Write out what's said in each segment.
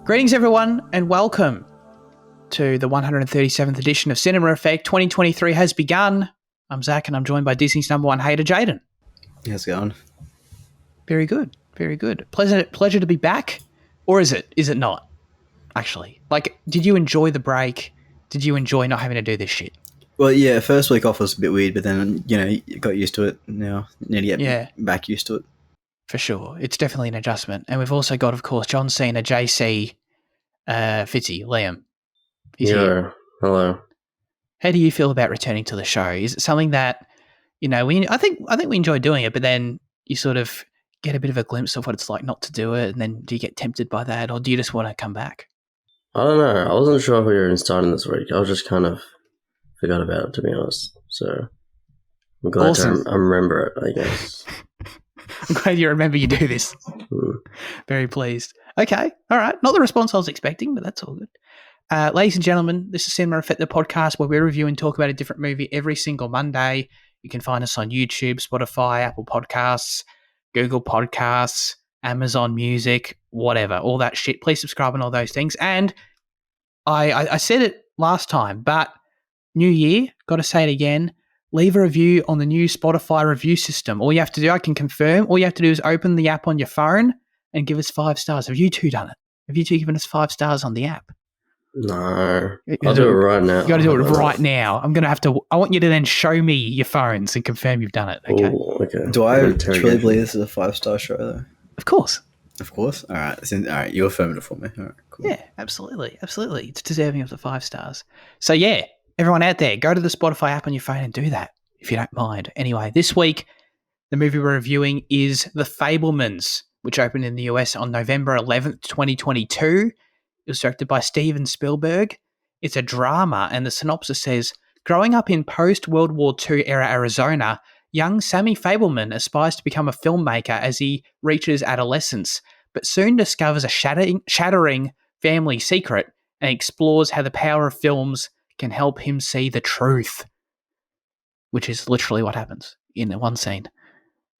Greetings, everyone, and welcome to the 137th edition of Cinema Effect. 2023 has begun. I'm Zach, and I'm joined by Disney's number one hater, Jaden. How's it going? Very good, very good. Pleasure to be back, or is it? Is it not? Actually, like, did you enjoy the break? Did you enjoy not having to do this shit? Well, yeah, first week off was a bit weird, but then, you got used to it. Now, need to get back used to it. For sure. It's definitely an adjustment. And we've also got, of course, John Cena, JC, Fitzy, Liam. He's here. Hello. How do you feel about returning to the show? Is it something that, I think we enjoy doing it, but then you sort of get a bit of a glimpse of what it's like not to do it, and then do you get tempted by that, or do you just want to come back? I don't know. I wasn't sure if we were even starting this week. I was just kind of forgot about it, to be honest. So I'm glad to remember it, I guess. I'm glad you remember you do this. Very pleased. Okay. All right. Not the response I was expecting, but that's all good. Ladies and gentlemen, this is Cinema Effect, the podcast where we review and talk about a different movie every single Monday. You can find us on YouTube, Spotify, Apple Podcasts, Google Podcasts, Amazon Music, whatever, all that shit. Please subscribe and all those things. And I said it last time, but new year, got to say it again. Leave a review on the new Spotify review system. All you have to do, I can confirm, all you have to do is open the app on your phone and give us 5 stars. Have you two done it? Have you two given us 5 stars on the app? No. I'll do it right now. You got to do it right now. I want you to then show me your phones and confirm you've done it. Okay. Ooh, okay. Do I truly believe this is a 5-star show, though? Of course. Of course? All right. You affirmed it for me. All right, cool. Yeah, absolutely. Absolutely. It's deserving of the 5 stars. So, yeah, everyone out there, go to the Spotify app on your phone and do that, if you don't mind. Anyway, this week, the movie we're reviewing is The Fabelmans, which opened in the US on November 11th, 2022. It was directed by Steven Spielberg. It's a drama, and the synopsis says, growing up in post-World War II era Arizona, young Sammy Fabelman aspires to become a filmmaker as he reaches adolescence, but soon discovers a shattering family secret and explores how the power of films can help him see the truth, which is literally what happens in one scene.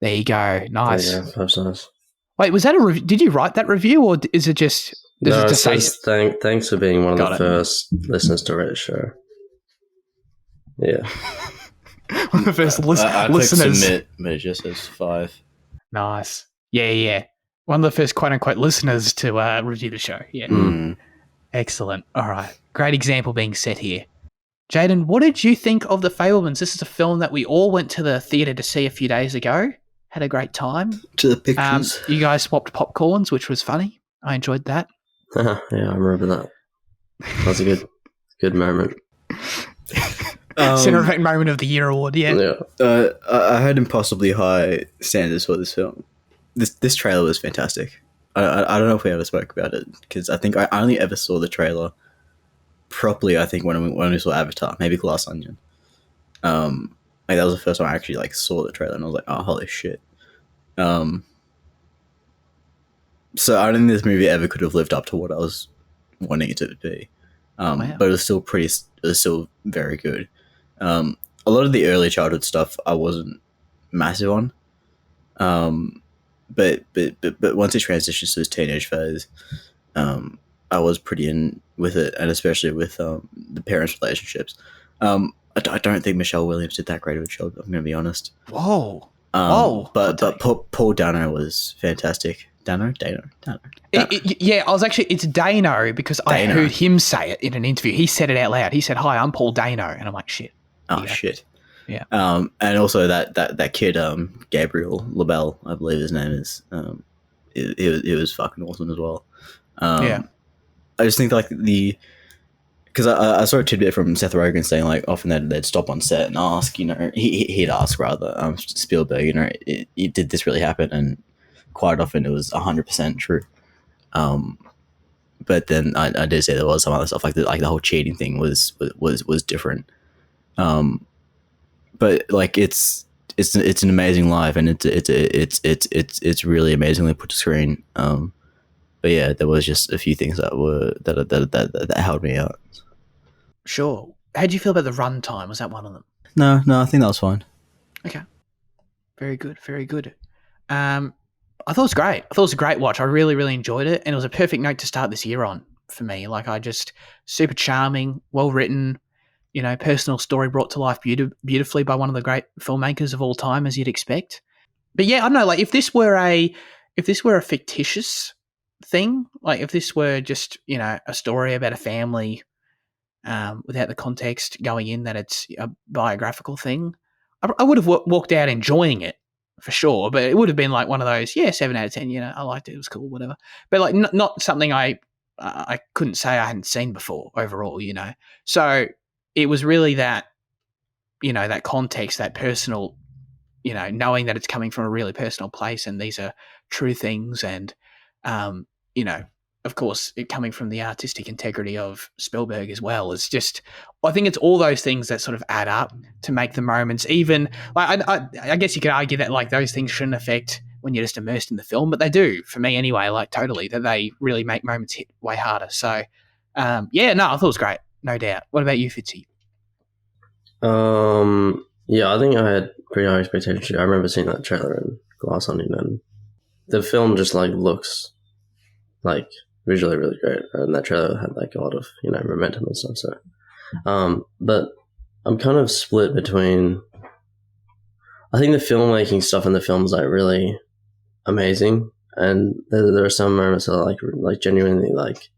There you go. Nice. Yeah, 5 stars. Wait, was that a did you write that review, or is it just... No, it says thanks for being one of the first listeners to rate a show. Yeah. One of the first I listeners. Submit, but it just says 5. Nice. Yeah. One of the first quote-unquote listeners to review the show. Yeah. Excellent. All right. Great example being set here. Jaden, what did you think of The Fabelmans? This is a film that we all went to the theatre to see a few days ago. Had a great time. To the pictures. You guys swapped popcorns, which was funny. I enjoyed that. Yeah, I remember that. That was a good moment. Cinema Effect Moment of the Year award, yeah. I had impossibly high standards for this film. This trailer was fantastic. I don't know if we ever spoke about it, because I think I only ever saw the trailer properly, I think, when we saw Avatar, maybe Glass Onion. That was the first time I actually saw the trailer, and I was like, oh, holy shit. So I don't think this movie ever could have lived up to what I was wanting it to be. Wow. But it was still very good. A lot of the early childhood stuff I wasn't massive on. But once it transitions to this teenage phase, I was pretty in with it, and especially with the parents' relationships. I don't think Michelle Williams did that great of a job, I'm going to be honest. Whoa. But Paul Dano was fantastic. Dano. Yeah, it's Dano, because I heard him say it in an interview. He said it out loud. He said, hi, I'm Paul Dano. And I'm like, shit. Oh, shit. Yeah. And also that kid, Gabriel LaBelle, I believe his name is, it was fucking awesome as well. Yeah. I just think because I saw a tidbit from Seth Rogen saying often they'd stop on set and ask, he'd ask rather, Spielberg, it did this really happen? And quite often it was 100% true. But then I did say there was some other stuff like the whole cheating thing was different. But it's an amazing live, and it's really amazingly put to screen. But yeah, there was just a few things that held me out. Sure. How do you feel about the runtime? Was that one of them? No, I think that was fine. Okay. Very good. Very good. I thought it was great. I thought it was a great watch. I really, really enjoyed it, and it was a perfect note to start this year on for me. Like, I just super charming, well written, personal story brought to life beautifully by one of the great filmmakers of all time, as you'd expect. But yeah, I don't know. Like, if this were a fictitious thing, like if this were just a story about a family, without the context going in that it's a biographical thing, I would have walked out enjoying it for sure. But it would have been like one of those, 7 out of 10. I liked it. It was cool, whatever. But like not something I couldn't say I hadn't seen before overall. So it was really that that context, that personal, knowing that it's coming from a really personal place and these are true things, and of course, it coming from the artistic integrity of Spielberg as well. It's just, I think it's all those things that sort of add up to make the moments even. Like, I guess you could argue that like those things shouldn't affect when you're just immersed in the film, but they do for me anyway. Like, totally, that they really make moments hit way harder. So, I thought it was great, no doubt. What about you, Fitzy? Yeah, I think I had pretty high expectations. I remember seeing that trailer in Glass Onion, and the film just like looks like visually really great, and that trailer had like a lot of momentum and stuff. So, but I'm kind of split between. I think the filmmaking stuff in the film is like really amazing, and there are some moments that are like genuinely like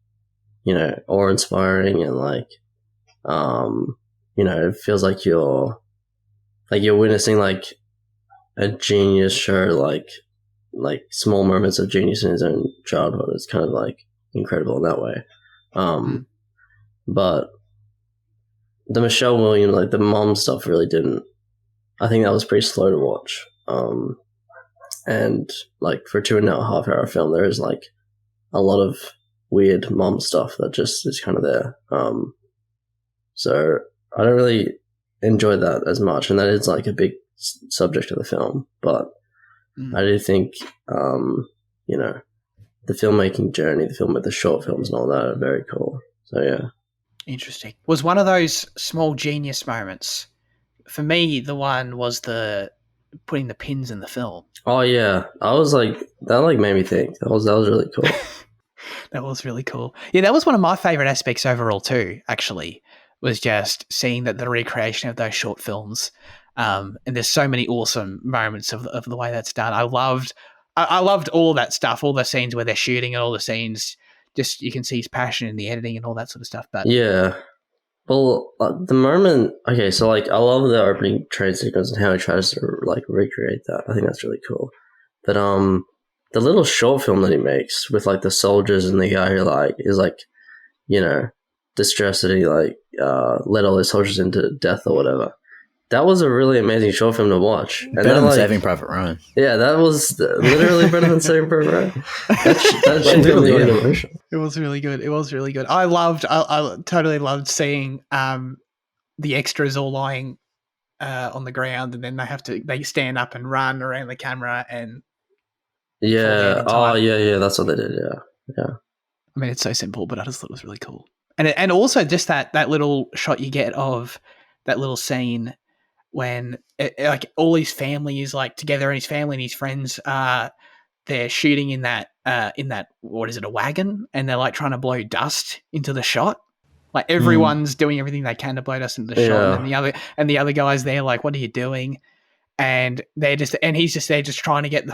awe inspiring, and like it feels like you're witnessing like a genius show like small moments of genius in his own childhood. It's kind of like incredible in that way. But the Michelle Williams, like the mom stuff, really didn't. I think that was pretty slow to watch. And like for a 2.5 hour film, there is like a lot of weird mom stuff that just is kind of there. So I don't really enjoy that as much, and that is like a big subject of the film. But I do think, the filmmaking journey, the film with the short films and all that are very cool. So yeah. Interesting. Was one of those small genius moments. For me, the one was the putting the pins in the film. Oh yeah. I was like, that like made me think. That was really cool. That was really cool. Yeah, that was one of my favorite aspects overall too, actually, was just seeing that the recreation of those short films. And there's so many awesome moments of the way that's done. I loved all that stuff, all the scenes where they're shooting and all the scenes. Just you can see his passion in the editing and all that sort of stuff. But yeah, well, the moment. Okay, so like I love the opening train sequence and how he tries to like recreate that. I think that's really cool. But the little short film that he makes with like the soldiers and the guy who like is like, distressed that he like led all his soldiers into death or whatever. That was a really amazing short film to watch. And better than Saving Private Ryan. Yeah, that was literally better than Saving Private Ryan. That shit literally, really yeah. emotional. It was really good. It was really good. I totally loved seeing the extras all lying on the ground, and then they stand up and run around the camera and yeah. Oh yeah. That's what they did. Yeah. I mean, it's so simple, but I just thought it was really cool. And also just that little shot you get of that little scene when like all his family is like together, and his family and his friends they're shooting in that what is it, a wagon, and they're like trying to blow dust into the shot. Like everyone's doing everything they can to blow dust into the shot, and the other guys there like, what are you doing? And he's just there just trying to get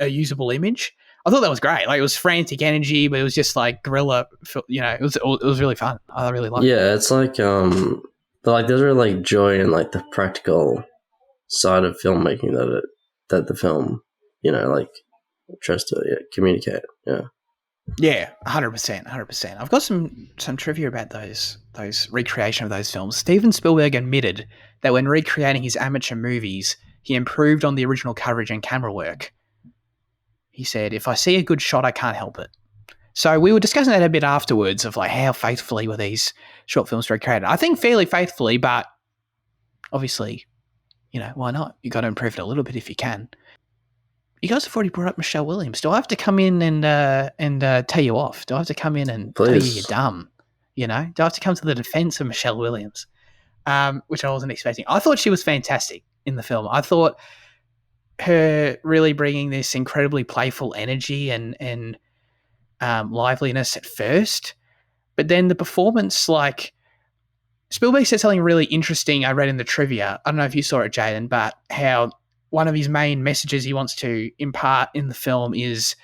a usable image. I thought that was great. Like, it was frantic energy, but it was just like guerrilla. It was really fun. I really liked it. Yeah, it's like there's really like joy in like the practical side of filmmaking that the film like tries to communicate. Yeah. Yeah, 100%, 100%. I've got some trivia about those recreation of those films. Steven Spielberg admitted that when recreating his amateur movies, he improved on the original coverage and camera work. He said, "If I see a good shot, I can't help it." So we were discussing that a bit afterwards of like how faithfully were these short films recreated. I think fairly faithfully, but obviously, why not? You got to improve it a little bit if you can. You guys have already brought up Michelle Williams. Do I have to come in and tell you off? Do I have to come in and tell you you're dumb? Do I have to come to the defense of Michelle Williams? Which I wasn't expecting. I thought she was fantastic in the film. I thought her really bringing this incredibly playful energy and liveliness at first, but then the performance, like Spielberg said something really interesting I read in the trivia. I don't know if you saw it, Jaden, but how one of his main messages he wants to impart in the film is,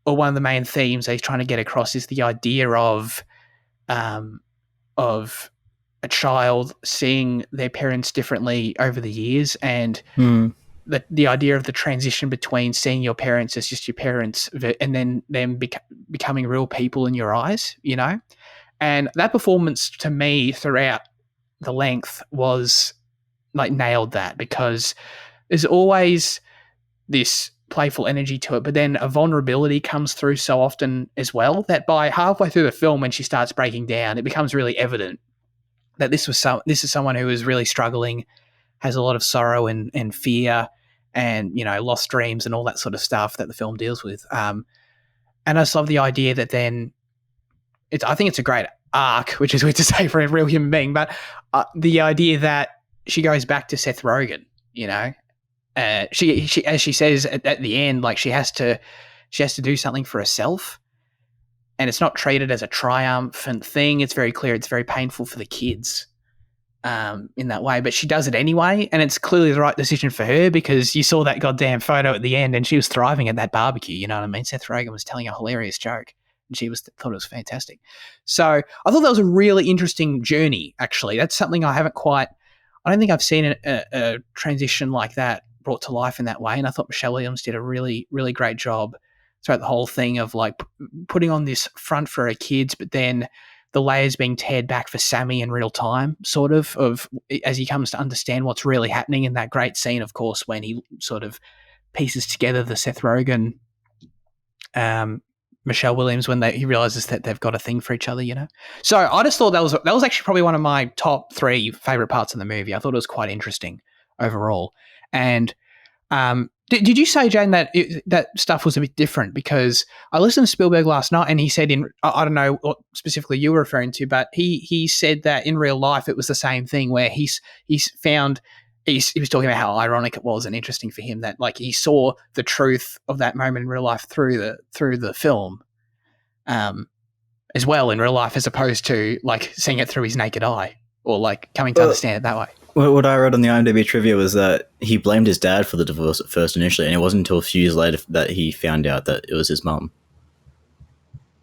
or one of the main themes that he's trying to get across is the idea of a child seeing their parents differently over the years, and the idea of the transition between seeing your parents as just your parents and then them becoming real people in your eyes, you know? And that performance to me throughout the length was like nailed that, because there's always this playful energy to it, but then a vulnerability comes through so often as well that by halfway through the film, when she starts breaking down, it becomes really evident that this is someone who is really struggling, has a lot of sorrow and fear, and lost dreams and all that sort of stuff that the film deals with. And I just love the idea that then I think it's a great arc, which is weird to say for a real human being, but the idea that she goes back to Seth Rogen, she as she says at the end, like she has to do something for herself, and it's not treated as a triumphant thing. It's very clear it's very painful for the kids in that way, but she does it anyway, and it's clearly the right decision for her, because you saw that goddamn photo at the end and she was thriving at that barbecue, you know what I mean? Seth Rogen was telling a hilarious joke and she thought it was fantastic. So I thought that was a really interesting journey, actually. That's something I don't think I've seen a transition like that brought to life in that way, and I thought Michelle Williams did a really, really great job throughout the whole thing of like putting on this front for her kids, but then the layers being teared back for Sammy in real time, sort of as he comes to understand what's really happening in that great scene, of course, when he sort of pieces together the Seth Rogen, Michelle Williams, when he realizes that they've got a thing for each other, So I just thought that was actually probably one of my top 3 favorite parts of the movie. I thought it was quite interesting overall. And did you say, Jane, that that stuff was a bit different? Because I listened to Spielberg last night and he said I don't know what specifically you were referring to, but he said that in real life it was the same thing, where he was talking about how ironic it was and interesting for him that like he saw the truth of that moment in real life through the film as well in real life, as opposed to like seeing it through his naked eye or like coming to understand it that way. What I read on the IMDb trivia was that he blamed his dad for the divorce at first initially, and it wasn't until a few years later that he found out that it was his mum.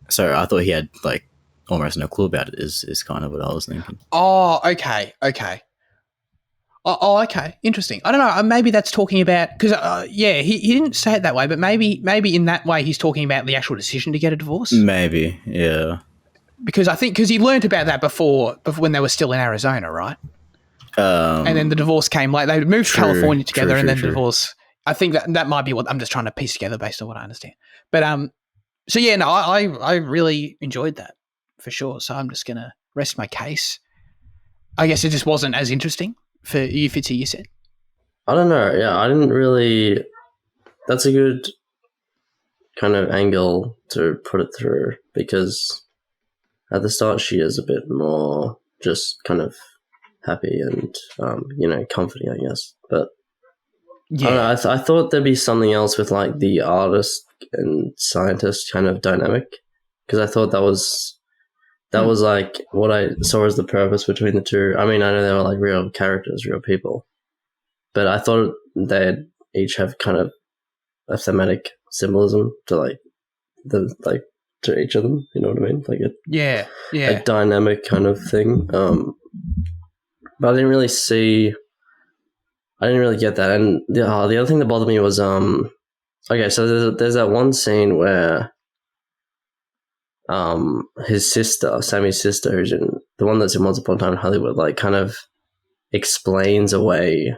So I thought he had like almost no clue about it, is kind of what I was thinking. Oh, okay. Oh, okay. Interesting. I don't know. Maybe that's talking about, because he didn't say it that way, but maybe in that way he's talking about the actual decision to get a divorce. Maybe, yeah. Because he learned about that before when they were still in Arizona, right? And then the divorce came late. They moved to California together, and then the divorce. I think that might be what I'm just trying to piece together based on what I understand. But so yeah, no, I really enjoyed that for sure. So I'm just gonna rest my case. I guess it just wasn't as interesting for you, Fitzy, you said. I don't know. Yeah, I didn't really. That's a good kind of angle to put it through, because at the start she is a bit more just kind of happy and comforting, I guess. But yeah, I don't know, I thought there'd be something else with like the artist and scientist kind of dynamic, because I thought that was like what I saw as the purpose between the two. I mean, I know they were like real characters, real people, but I thought they'd each have kind of a thematic symbolism to like to each of them. You know what I mean? Like a dynamic kind of thing. But I didn't really get that. And the other thing that bothered me was, okay, so there's that one scene where his sister, Sammy's sister, who's in the one that's in Once Upon a Time in Hollywood, like kind of explains away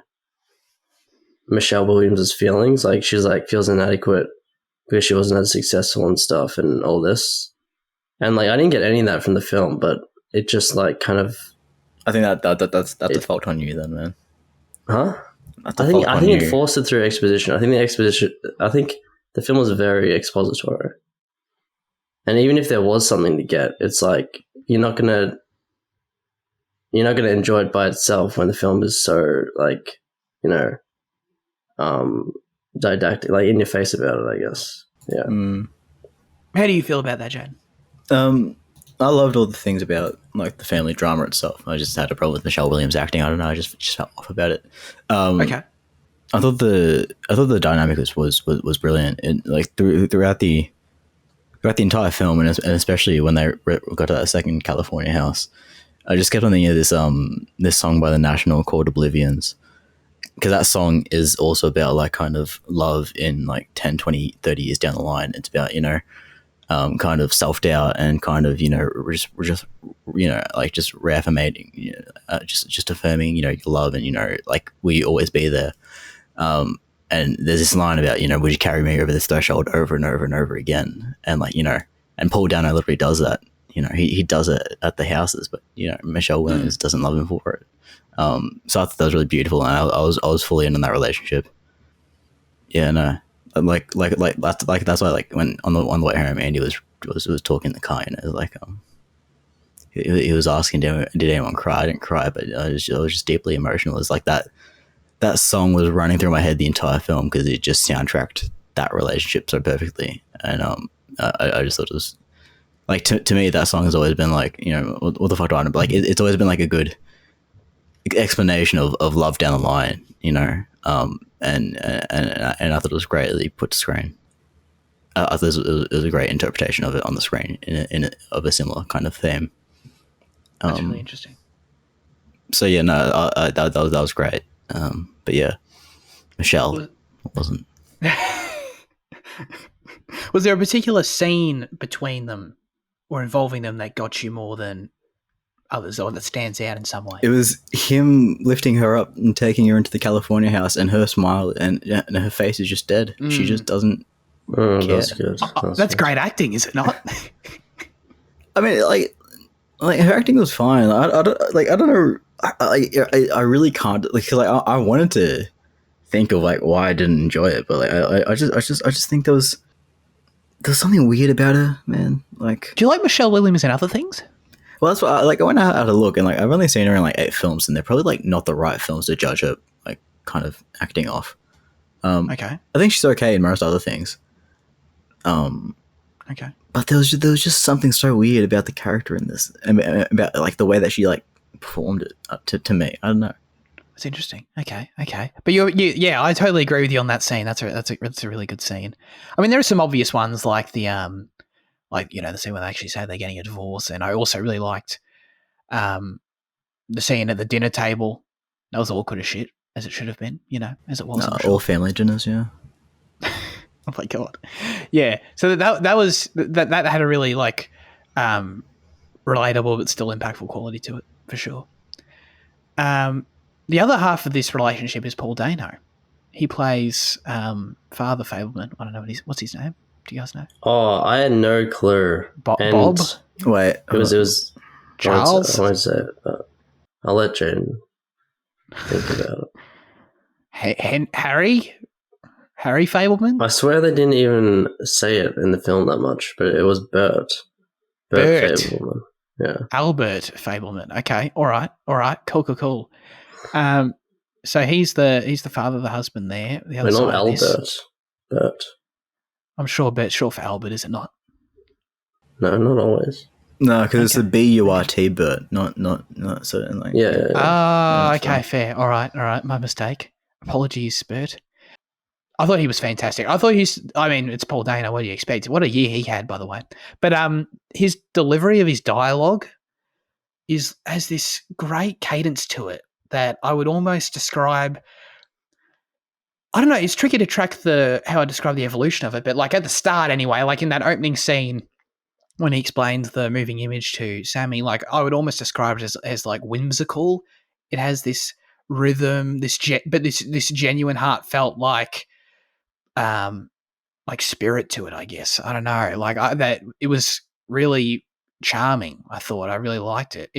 Michelle Williams' feelings. Like she's like feels inadequate because she wasn't as successful and stuff and all this. And like I didn't get any of that from the film, but it just like kind of. I think that's a fault on you then, man. Huh? I think it forced it through exposition. I think the film was very expository. And even if there was something to get, it's like you're not gonna enjoy it by itself when the film is so like, didactic, like in your face about it, I guess. Yeah. How do you feel about that, Jane? I loved all the things about like the family drama itself. I just had a problem with Michelle Williams acting. I don't know. I just felt off about it. Okay. I thought the dynamic was brilliant, and like throughout the entire film, and especially when they got to that second California house, I just kept on thinking of this song by the National called Oblivions, because that song is also about like kind of love in like 10, 20, 30 years down the line. It's about, kind of self-doubt and kind of, we're just like just reaffirming, just affirming, your love, and, like, will you always be there? And there's this line about, would you carry me over this threshold over and over and over again? And like, and Paul Dano literally does that. He does it at the houses, but, Michelle Williams doesn't love him for it. So I thought that was really beautiful, and I was fully in that relationship. Yeah, no. Like that's why, like, when on the way home, Andy was talking in the car, it was like he was asking, did anyone cry? I didn't cry, but I was just deeply emotional. It's like that song was running through my head the entire film, because it just soundtracked that relationship so perfectly. And I just thought it was like, to me, that song has always been like, what the fuck do I know? But like it's always been like a good explanation of love down the line, and I thought it was greatly put to screen. I thought it was a great interpretation of it on the screen of a similar kind of theme. That's really interesting. So yeah, no, that was great. But yeah, Michelle wasn't. Was there a particular scene between them or involving them that got you more than others, or that stands out in some way? It was him lifting her up and taking her into the California house, and her smile, and her face is just dead. She just doesn't care. That's good. That's great acting, is it not? I mean, like her acting was fine. I don't know. I really can't, like, 'cause, like, I wanted to think of like why I didn't enjoy it, but like I just think there was something weird about her, man. Like, do you like Michelle Williams in other things? Well, that's what I went out to look, and like I've only seen her in like 8 films, and they're probably like not the right films to judge her like kind of acting off. Okay. I think she's okay in most other things. Okay. But there was just something so weird about the character in this, about like the way that she like performed it to me. I don't know. That's interesting. Okay. But yeah, I totally agree with you on that scene. That's a really good scene. I mean, there are some obvious ones like the the scene where they actually say they're getting a divorce, and I also really liked the scene at the dinner table. That was awkward as shit, as it should have been, as it was. No, all family dinners, yeah. Oh my god, yeah. So that was that had a really like relatable but still impactful quality to it for sure. The other half of this relationship is Paul Dano. He plays Father Fabelman. I don't know what's his name. Do you guys know? Oh, I had no clue. Bob? Wait, It was Charles? I won't say it, but I'll let Jane think about it. Harry Fabelman? I swear they didn't even say it in the film that much, but it was Bert. Bert. Fabelman. Yeah. Albert Fabelman. Okay. All right. Cool. So he's the father of the husband there. The other Not side of Albert. this, Bert. I'm sure Bert's short for Albert, is it not? No, not always. No, because it's the BURT Bert, not certain like. Yeah. Oh, okay, fair. All right. My mistake. Apologies, Bert. I thought he was fantastic. It's Paul Dano. What do you expect? What a year he had, by the way. But his delivery of his dialogue has this great cadence to it that I would almost describe. I don't know. It's tricky to track how I describe the evolution of it, but like at the start anyway, like in that opening scene when he explains the moving image to Sammy, like I would almost describe it as like whimsical. It has this rhythm, this genuine, heartfelt like spirit to it. I guess I don't know. Like that, it was really charming. I thought I really liked it.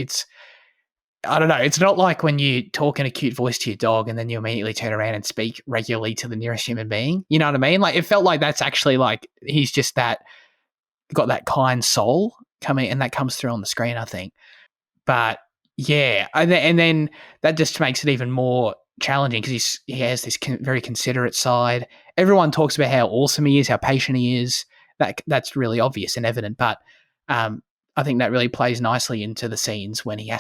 I don't know. It's not like when you talk in a cute voice to your dog and then you immediately turn around and speak regularly to the nearest human being. You know what I mean? Like it felt like that's actually like he's just got that kind soul coming, and that comes through on the screen, I think. But yeah, and then that just makes it even more challenging because he has this very considerate side. Everyone talks about how awesome he is, how patient he is. That's really obvious and evident, but I think that really plays nicely into the scenes when he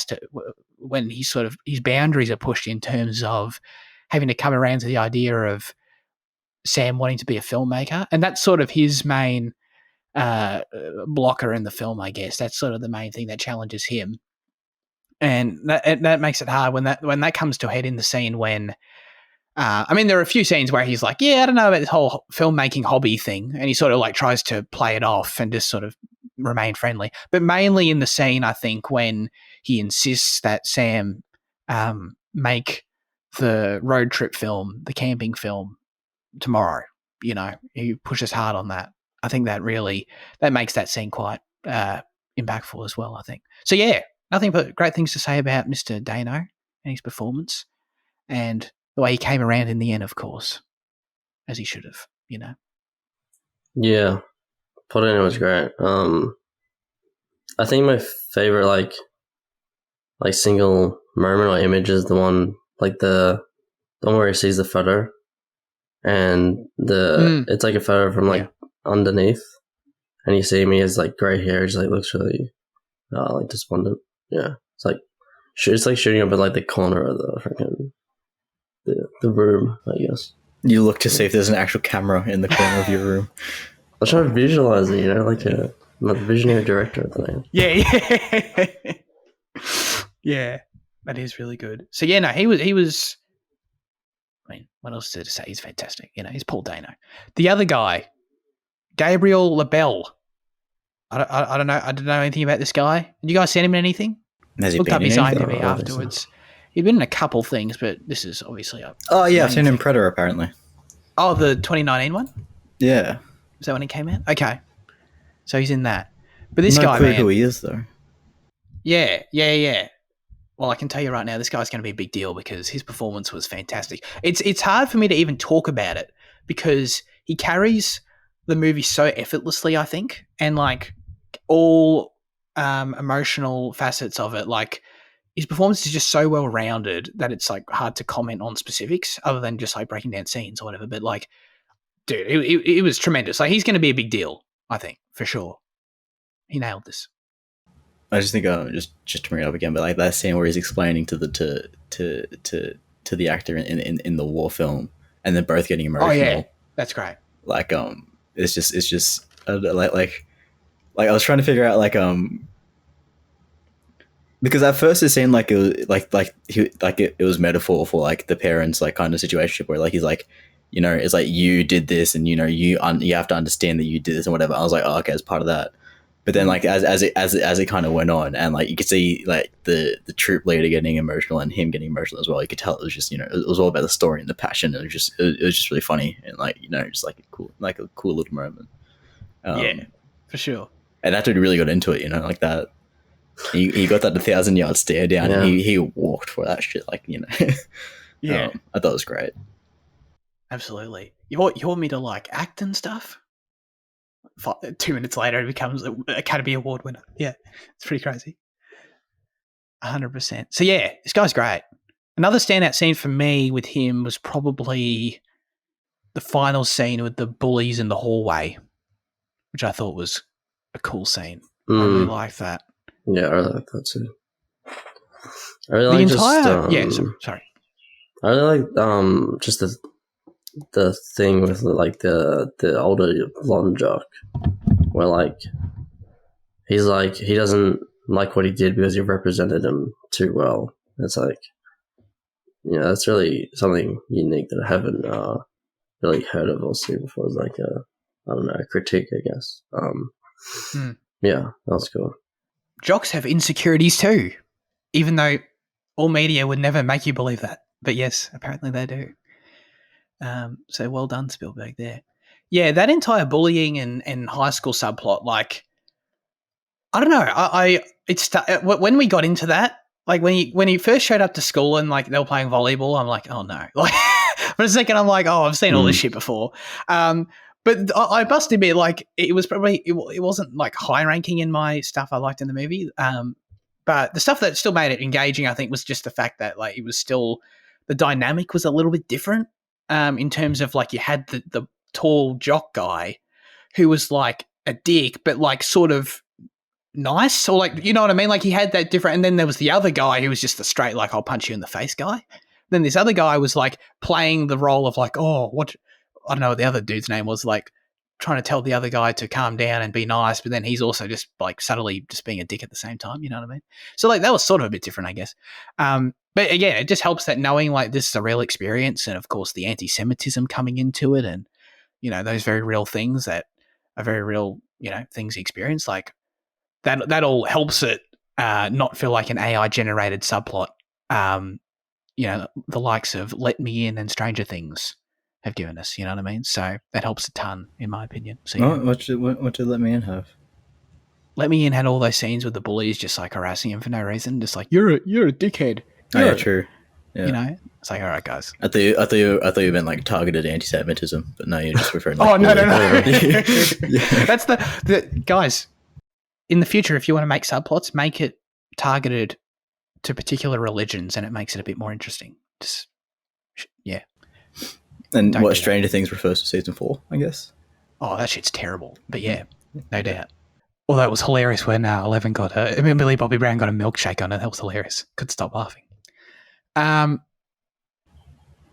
sort of his boundaries are pushed in terms of having to come around to the idea of Sam wanting to be a filmmaker, and that's sort of his main blocker in the film, I guess. That's sort of the main thing that challenges him, and that makes it hard when that comes to a head in the scene when. I mean, there are a few scenes where he's like, yeah, I don't know about this whole filmmaking hobby thing. And he sort of like tries to play it off and just sort of remain friendly. But mainly in the scene, I think, when he insists that Sam make the road trip film, the camping film tomorrow, he pushes hard on that. I think that makes that scene quite impactful as well, I think. So, yeah, nothing but great things to say about Mr. Dano and his performance. And the way he came around in the end, of course, as he should have, Yeah, Paul Dano was great. I think my favorite like single moment or image is the one the one where he sees the photo, and it's like a photo from underneath, and you see him. He has like grey hair. He looks really despondent. Yeah, it's like shooting up at like the corner of the freaking. The room, I guess. You look to see if there's an actual camera in the corner of your room. I'm trying to visualize it, I'm a visionary director at the moment. Yeah. Yeah, that is really good. So yeah, no, he was. I mean, what else is there to say? He's fantastic. He's Paul Dano. The other guy, Gabriel LaBelle. I don't know. I don't know anything about this guy. Did you guys send him anything? Has he looked been up his in IMDb afterwards. He'd been in a couple things, but this is obviously up. Oh yeah, I've seen him in Predator apparently. Oh, the 2019 one? Yeah. Is that when he came out? Okay. So he's in that. But this no guy, clue man. who he is though. Yeah. Well, I can tell you right now, this guy's going to be a big deal because his performance was fantastic. It's hard for me to even talk about it because he carries the movie so effortlessly, I think, and like all emotional facets of it, like. His performance is just so well rounded that it's like hard to comment on specifics other than just like breaking down scenes or whatever. But like, dude, it was tremendous. Like he's going to be a big deal, I think, for sure. He nailed this. I just think just to bring it up again, but like that scene where he's explaining to the actor in the war film, and they're both getting emotional. Oh yeah, that's great. Like it's just like I was trying to figure out because at first it seemed like it was it was metaphor for like the parents like kind of situation where like he's like it's like you did this and you have to understand that you did this and whatever. I was like, oh, okay, as part of that. But then like as it kind of went on and like you could see like the troop leader getting emotional and him getting emotional as well. You could tell it was just it was all about the story and the passion. It was just really funny and like just like a cool little moment. Yeah, for sure. And that dude really got into it, like that. He got that 1,000-yard stare down, yeah. and he walked for that shit, Yeah, I thought it was great. Absolutely. You want me to like act and stuff? 2 minutes later, it becomes an Academy Award winner. Yeah, it's pretty crazy. 100%. So yeah, this guy's great. Another standout scene for me with him was probably the final scene with the bullies in the hallway, which I thought was a cool scene. I really liked that. Yeah, I really like that too. I really sorry. I really like just the thing with like the older blonde jock, where like he's like he doesn't like what he did because he represented him too well. It's like that's really something unique that I haven't really heard of or seen before. It's like a critique, I guess. Yeah, that was cool. Jocks have insecurities too, even though all media would never make you believe that. But yes, apparently they do. So well done, Spielberg, there. Yeah, that entire bullying and high school subplot, like, I don't know. When we got into that, like when he first showed up to school and like they were playing volleyball, I'm like, oh no. Like for a second, I'm like, oh, I've seen all this shit before. But I must admit, like, it was probably it wasn't like high ranking in my stuff I liked in the movie. But the stuff that still made it engaging, I think, was just the fact that like it was still the dynamic was a little bit different in terms of like you had the tall jock guy who was like a dick, but like sort of nice, or like, you know what I mean? Like he had that different, and then there was the other guy who was just the straight, like, I'll punch you in the face guy. Then this other guy was like playing the role of like, oh, what, I don't know what the other dude's name was, like trying to tell the other guy to calm down and be nice, but then he's also just like subtly just being a dick at the same time, you know what I mean? So like that was sort of a bit different, I guess. But again, it just helps that knowing like this is a real experience, and of course the anti-Semitism coming into it, and you know, those very real things that are very real, you know, things you experience, like that all helps it not feel like an AI generated subplot. You know, the likes of Let Me In and Stranger Things have given us, you know what I mean? So that helps a ton, in my opinion. So yeah. What did Let Me In have? Let Me In had all those scenes with the bullies just like harassing him for no reason, just like you're a dickhead. True. Yeah. You know, it's like, all right, guys. I thought you meant like targeted anti-Semitism, but no, you're just referring. To Oh no. Yeah. That's the guys. In the future, if you want to make subplots, make it targeted to particular religions, and it makes it a bit more interesting. Just, yeah. And Don't what do Stranger Things refers to season 4, I guess. Oh, that shit's terrible. But yeah, no doubt. Although it was hilarious when Eleven got Millie Bobby Brown got a milkshake on it. That was hilarious. Couldn't stop laughing.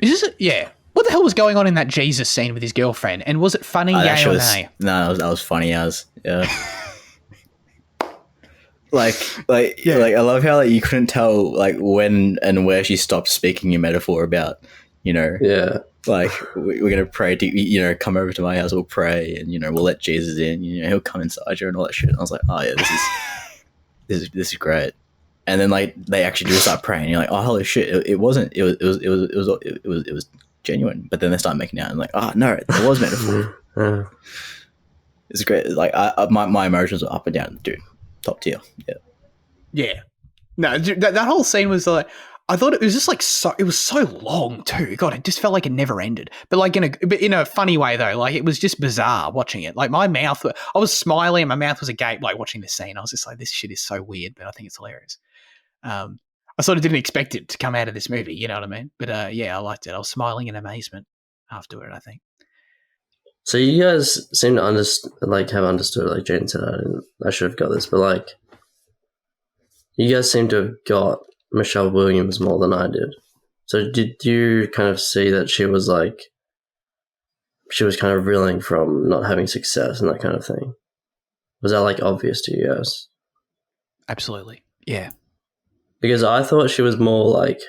Is this? Yeah. What the hell was going on in that Jesus scene with his girlfriend? And was it funny? Yay or nay? No, that was funny as. Yeah. Like I love how like you couldn't tell like when and where she stopped speaking in metaphor about, you know, like we're gonna pray to, you know, come over to my house, we'll pray, and you know we'll let Jesus in, you know, he'll come inside you and all that shit. And I was like, oh yeah, this is great. And then like they actually do start praying, and you're like, oh holy shit, it was genuine. But then they start making out, and like, oh no, it was metaphor. It's great. Like my emotions were up and down, dude. Top tier. Yeah. No, that whole scene was like, I thought it was just like it was so long too. God, it just felt like it never ended. But like in a funny way though. Like it was just bizarre watching it. Like my mouth, I was smiling and my mouth was agape like watching this scene. I was just like, this shit is so weird, but I think it's hilarious. I sort of didn't expect it to come out of this movie, you know what I mean? But yeah, I liked it. I was smiling in amazement afterward, I think. So you guys seem to have understood, like Jane said, I should have got this, but like, you guys seem to have got Michelle Williams more than I did. So did you kind of see that she was kind of reeling from not having success and that kind of thing? Was that like obvious to you guys? Absolutely. Yeah. Because I thought she was more like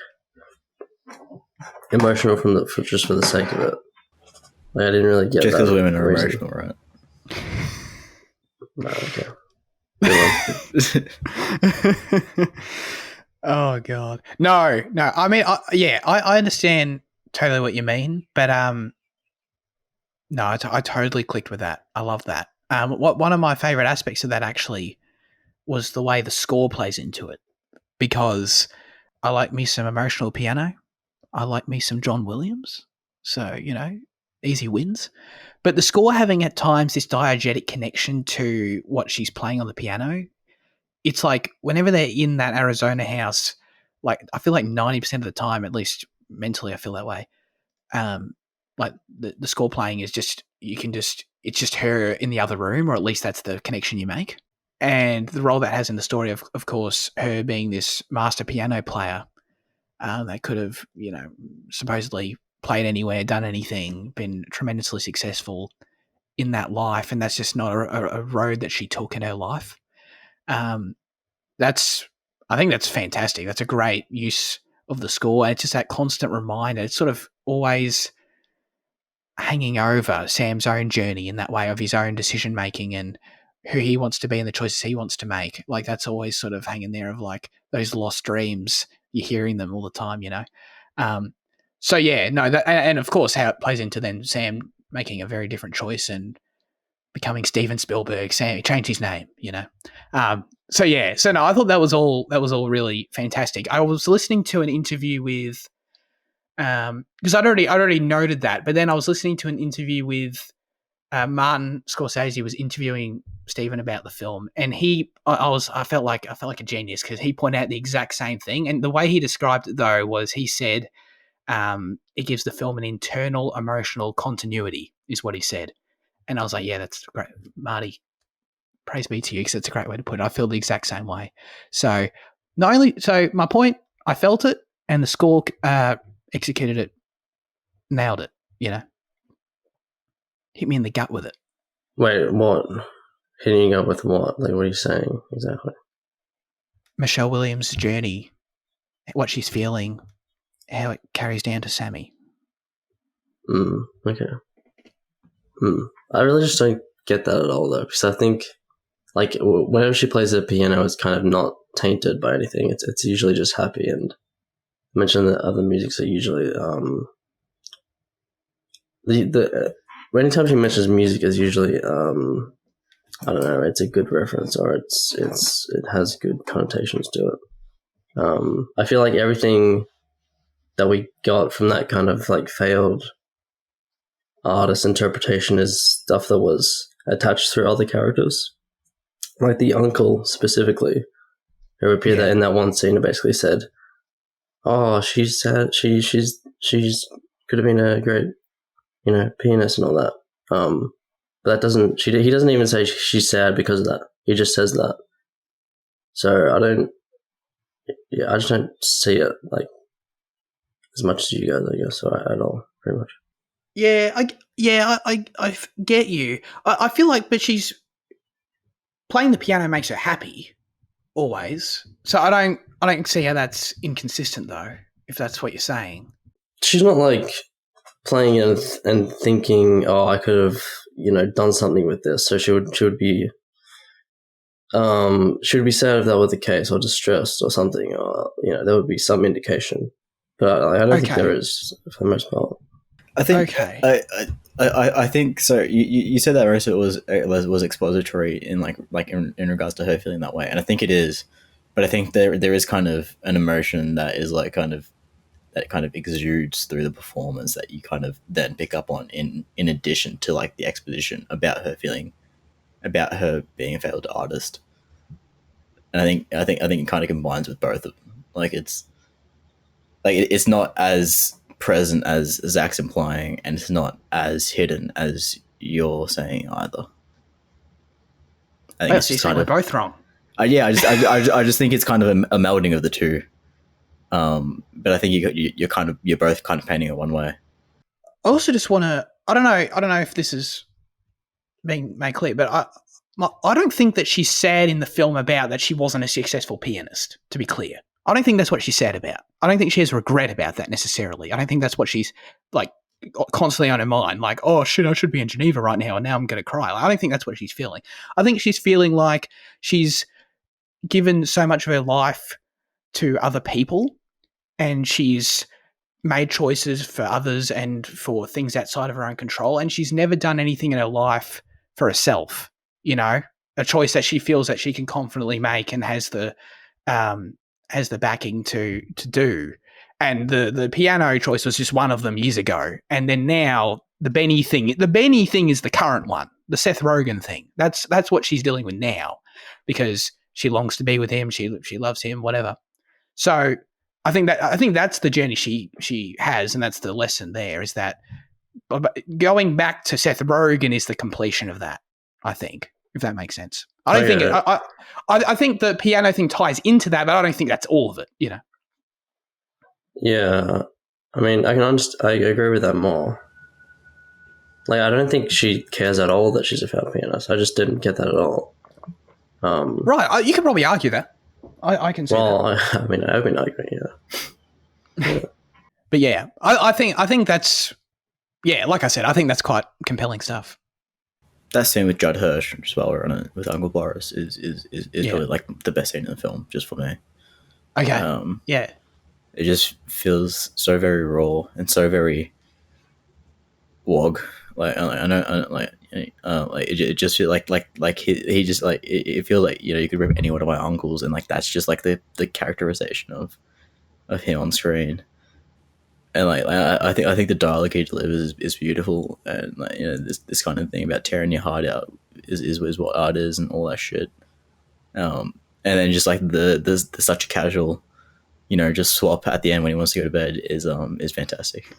emotional just for the sake of it. Like I didn't really get just that. because women are emotional, right? No, okay. Oh god, no. I mean, I understand totally what you mean, but no, I totally clicked with that. I love that. One of my favorite aspects of that actually was the way the score plays into it, because I like me some emotional piano. I like me some John Williams. So, you know, easy wins. But the score having at times this diegetic connection to what she's playing on the piano, it's like whenever they're in that Arizona house, like I feel like 90% of the time, at least mentally, I feel that way. Like the score playing is just, it's just her in the other room, or at least that's the connection you make. And the role that has in the story, of course, her being this master piano player that could have, you know, supposedly played anywhere, done anything, been tremendously successful in that life, and that's just not a road that she took in her life. I think that's fantastic. That's a great use of the score, and it's just that constant reminder. It's sort of always hanging over Sam's own journey in that way of his own decision making and who he wants to be and the choices he wants to make. Like that's always sort of hanging there of like those lost dreams. You're hearing them all the time, you know. So yeah, no, that, and of course how it plays into then Sam making a very different choice and becoming Steven Spielberg. Sam, he changed his name, you know. So yeah, so no, I thought that was all really fantastic. I was listening to an interview with, because I'd already noted that, but then I was listening to an interview with Martin Scorsese was interviewing Steven about the film, and I felt like a genius because he pointed out the exact same thing, and the way he described it though was he said it gives the film an internal emotional continuity, is what he said. And I was like, yeah, that's great, Marty. Praise be to you, because it's a great way to put it. I feel the exact same way. So my point, I felt it, and the score executed it, nailed it. Hit me in the gut with it. Wait, what? Hitting you up with what? Like, what are you saying exactly? Michelle Williams' journey, what she's feeling, how it carries down to Sammy. Okay. I really just don't get that at all, though, because I think, like, whenever she plays the piano, it's kind of not tainted by anything. It's usually just happy. And I mentioned that other musics are usually anytime she mentions music is usually I don't know, it's a good reference, or it has good connotations to it. I feel like everything that we got from that kind of like failed artist interpretation is stuff that was attached through other characters, like the uncle specifically, who appeared in that one scene and basically said, "Oh, she's sad. She's could have been a great, pianist and all that." But that doesn't. He doesn't even say she's sad because of that. He just says that. So I just don't see it like as much as you guys, I guess, at all, pretty much. Yeah, I get you. I feel like, but she's playing the piano makes her happy, always. So I don't see how that's inconsistent, though. If that's what you're saying, she's not like playing it and thinking, "Oh, I could have, done something with this." So she would be sad if that were the case, or distressed, or something, or there would be some indication. But I don't think there is, for the most part. I think. Okay. I think so. You said that most of it was expository in in regards to her feeling that way, and I think it is. But I think there is kind of an emotion that is like that kind of exudes through the performance that you kind of then pick up on in addition to like the exposition about her feeling, about her being a failed artist. And I think it kind of combines with both of them. Like it's not as present as Zach's implying, and it's not as hidden as you're saying either. I think it's just we're both wrong. I just think it's kind of a melding of the two. But I think you're both kind of painting it one way. I also just want to. I don't know if this is being made clear, but I don't think that she's sad in the film about that she wasn't a successful pianist. To be clear, I don't think that's what she's sad about. I don't think she has regret about that necessarily. I don't think that's what she's like constantly on her mind. Like, oh shit, I should be in Geneva right now, and now I'm going to cry. I don't think that's what she's feeling. I think she's feeling like she's given so much of her life to other people, and she's made choices for others and for things outside of her own control, and she's never done anything in her life for herself. A choice that she feels that she can confidently make and has the backing to do. And the piano choice was just one of them years ago. And then now the Benny thing is the current one, the Seth Rogen thing. That's what she's dealing with now, because she longs to be with him. She loves him, whatever. So I think that's the journey she has, and that's the lesson there, is that going back to Seth Rogen is the completion of that, I think, if that makes sense. I think the piano thing ties into that, but I don't think that's all of it, Yeah. I mean, I agree with that more. Like, I don't think she cares at all that she's a failed pianist. I just didn't get that at all. Right. You could probably argue that. I can see that. Well, I mean, I've been arguing, yeah. But yeah, I think that's, yeah, like I said, I think that's quite compelling stuff. That scene with Judd Hirsch, just while we're on it, with Uncle Boris, is probably like the best scene in the film, just for me. Okay. Yeah. It just feels so very raw and so very wog. Like I know, like it just feels like he just like it feels like you could rip any one of my uncles, and like that's just like the characterization of him on screen. And like I think the dialogue he delivers is beautiful, and like this kind of thing about tearing your heart out is what art is, and all that shit. And then just like the such a casual, just swap at the end when he wants to go to bed is fantastic.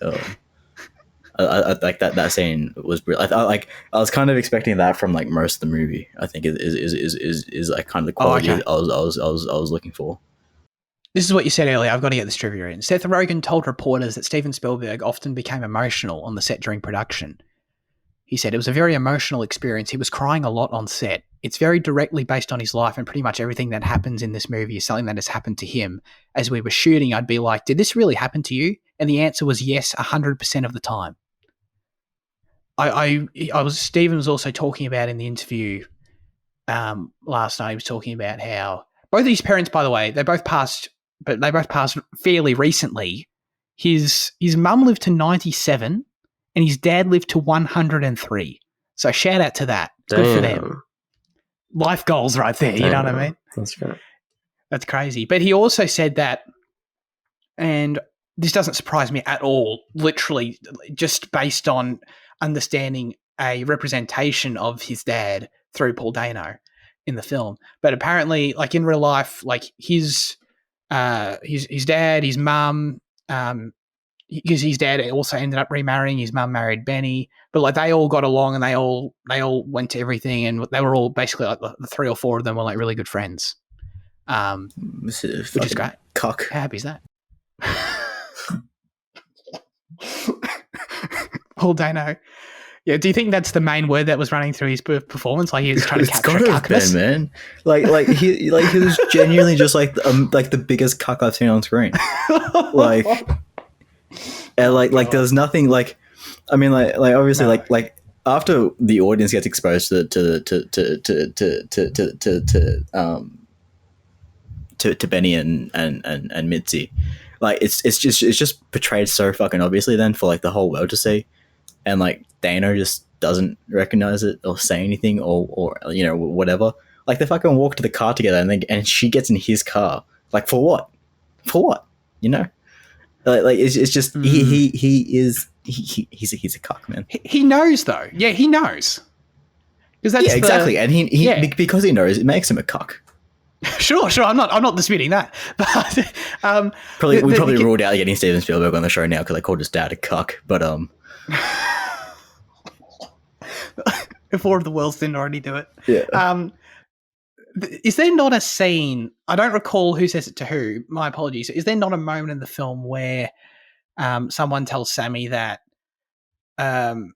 I like that scene was brilliant. I was kind of expecting that from like most of the movie. I think is like kind of the quality okay. I was looking for. This is what you said earlier. I've got to get this trivia in. Seth Rogen told reporters that Steven Spielberg often became emotional on the set during production. He said it was a very emotional experience. He was crying a lot on set. It's very directly based on his life, and pretty much everything that happens in this movie is something that has happened to him. As we were shooting, I'd be like, did this really happen to you? And the answer was yes, 100% of the time. Steven was also talking about in the interview last night, he was talking about how both of his parents, by the way, they both passed fairly recently. His mum lived to 97 and his dad lived to 103. So shout out to that. Damn. Good for them. Life goals right there. Damn. You know what I mean? That's great. That's crazy. But he also said that, and this doesn't surprise me at all, literally just based on understanding a representation of his dad through Paul Dano in the film. But apparently, like in real life, like his dad, his mum, because his dad also ended up remarrying. His mum married Benny, but like they all got along and they all went to everything, and they were all basically like the 3 or 4 of them were like really good friends. Which is great. Cock. How happy is that? Paul Dano. Yeah, do you think that's the main word that was running through his performance? Like he was trying to capture cuckness? Man. Like he was genuinely just like the biggest cuck I've seen on screen. Like, and like there's nothing like, I mean like obviously no. like after the audience gets exposed to Benny and Mitzi, like it's just portrayed so fucking obviously then for like the whole world to see. And like Dano just doesn't recognize it or say anything or whatever. Like they fucking walk to the car together and she gets in his car. Like for what? Like it's just he's a cock, man. He knows though. Yeah, he knows. That's exactly. And he because he knows it makes him a cock. Sure. I'm not disputing that. But we probably ruled out getting Steven Spielberg on the show now because I called his dad a cock. But if War of the Worlds didn't already do it. Yeah. Is there not a scene, I don't recall who says it to who, my apologies, is there not a moment in the film where someone tells Sammy that it's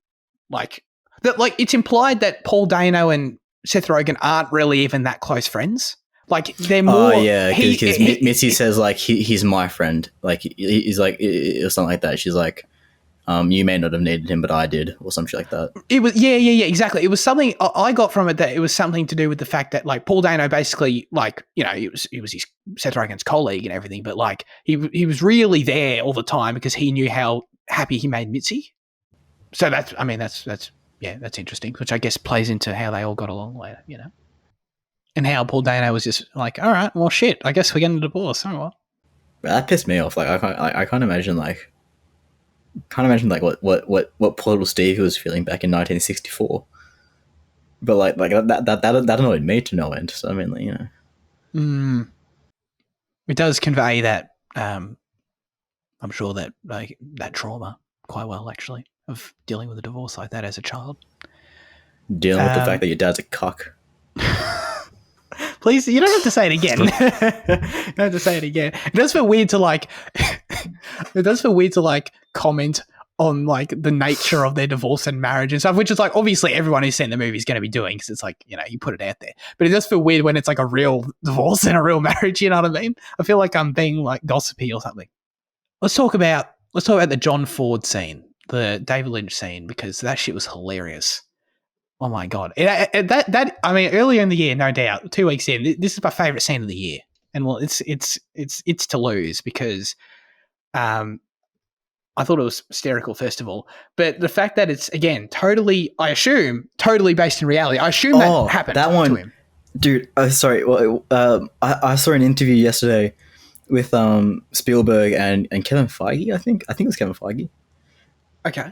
implied that Paul Dano and Seth Rogen aren't really even that close friends? Like they're more. Oh yeah, because Mitzi says like he's my friend, like he's like or something like that. She's like, you may not have needed him, but I did, or some shit like that. It was yeah, exactly. It was something I got from it that it was something to do with the fact that like Paul Dano basically like he was his Seth Rogen's colleague and everything, but like he was really there all the time because he knew how happy he made Mitzi. So that's interesting, which I guess plays into how they all got along later, and how Paul Dano was just like, all right, well shit, I guess we're getting a divorce. Oh well. That pissed me off. Like I can't imagine like. Can't imagine like what poor little Steve was feeling back in 1964, but like that annoyed me to no end. So I mean, like, it does convey that. I'm sure that like that trauma quite well, actually, of dealing with a divorce like that as a child. Dealing with the fact that your dad's a cock. Please, you don't have to say it again. You don't have to say it again. It does feel weird to like. It does feel weird to like comment on like the nature of their divorce and marriage and stuff, which is like obviously everyone who's seen the movie is going to be doing because it's like you put it out there. But it does feel weird when it's like a real divorce and a real marriage. You know what I mean? I feel like I'm being like gossipy or something. Let's talk about the John Ford scene, the David Lynch scene, because that shit was hilarious. Oh my god! That I mean, earlier in the year, no doubt, 2 weeks in, this is my favorite scene of the year, and well, it's to lose because, I thought it was hysterical first of all, but the fact that it's again totally based in reality. I assume that happened. That one, to him. Dude. Sorry. Well, I saw an interview yesterday with Spielberg and Kevin Feige. I think it was Kevin Feige. Okay.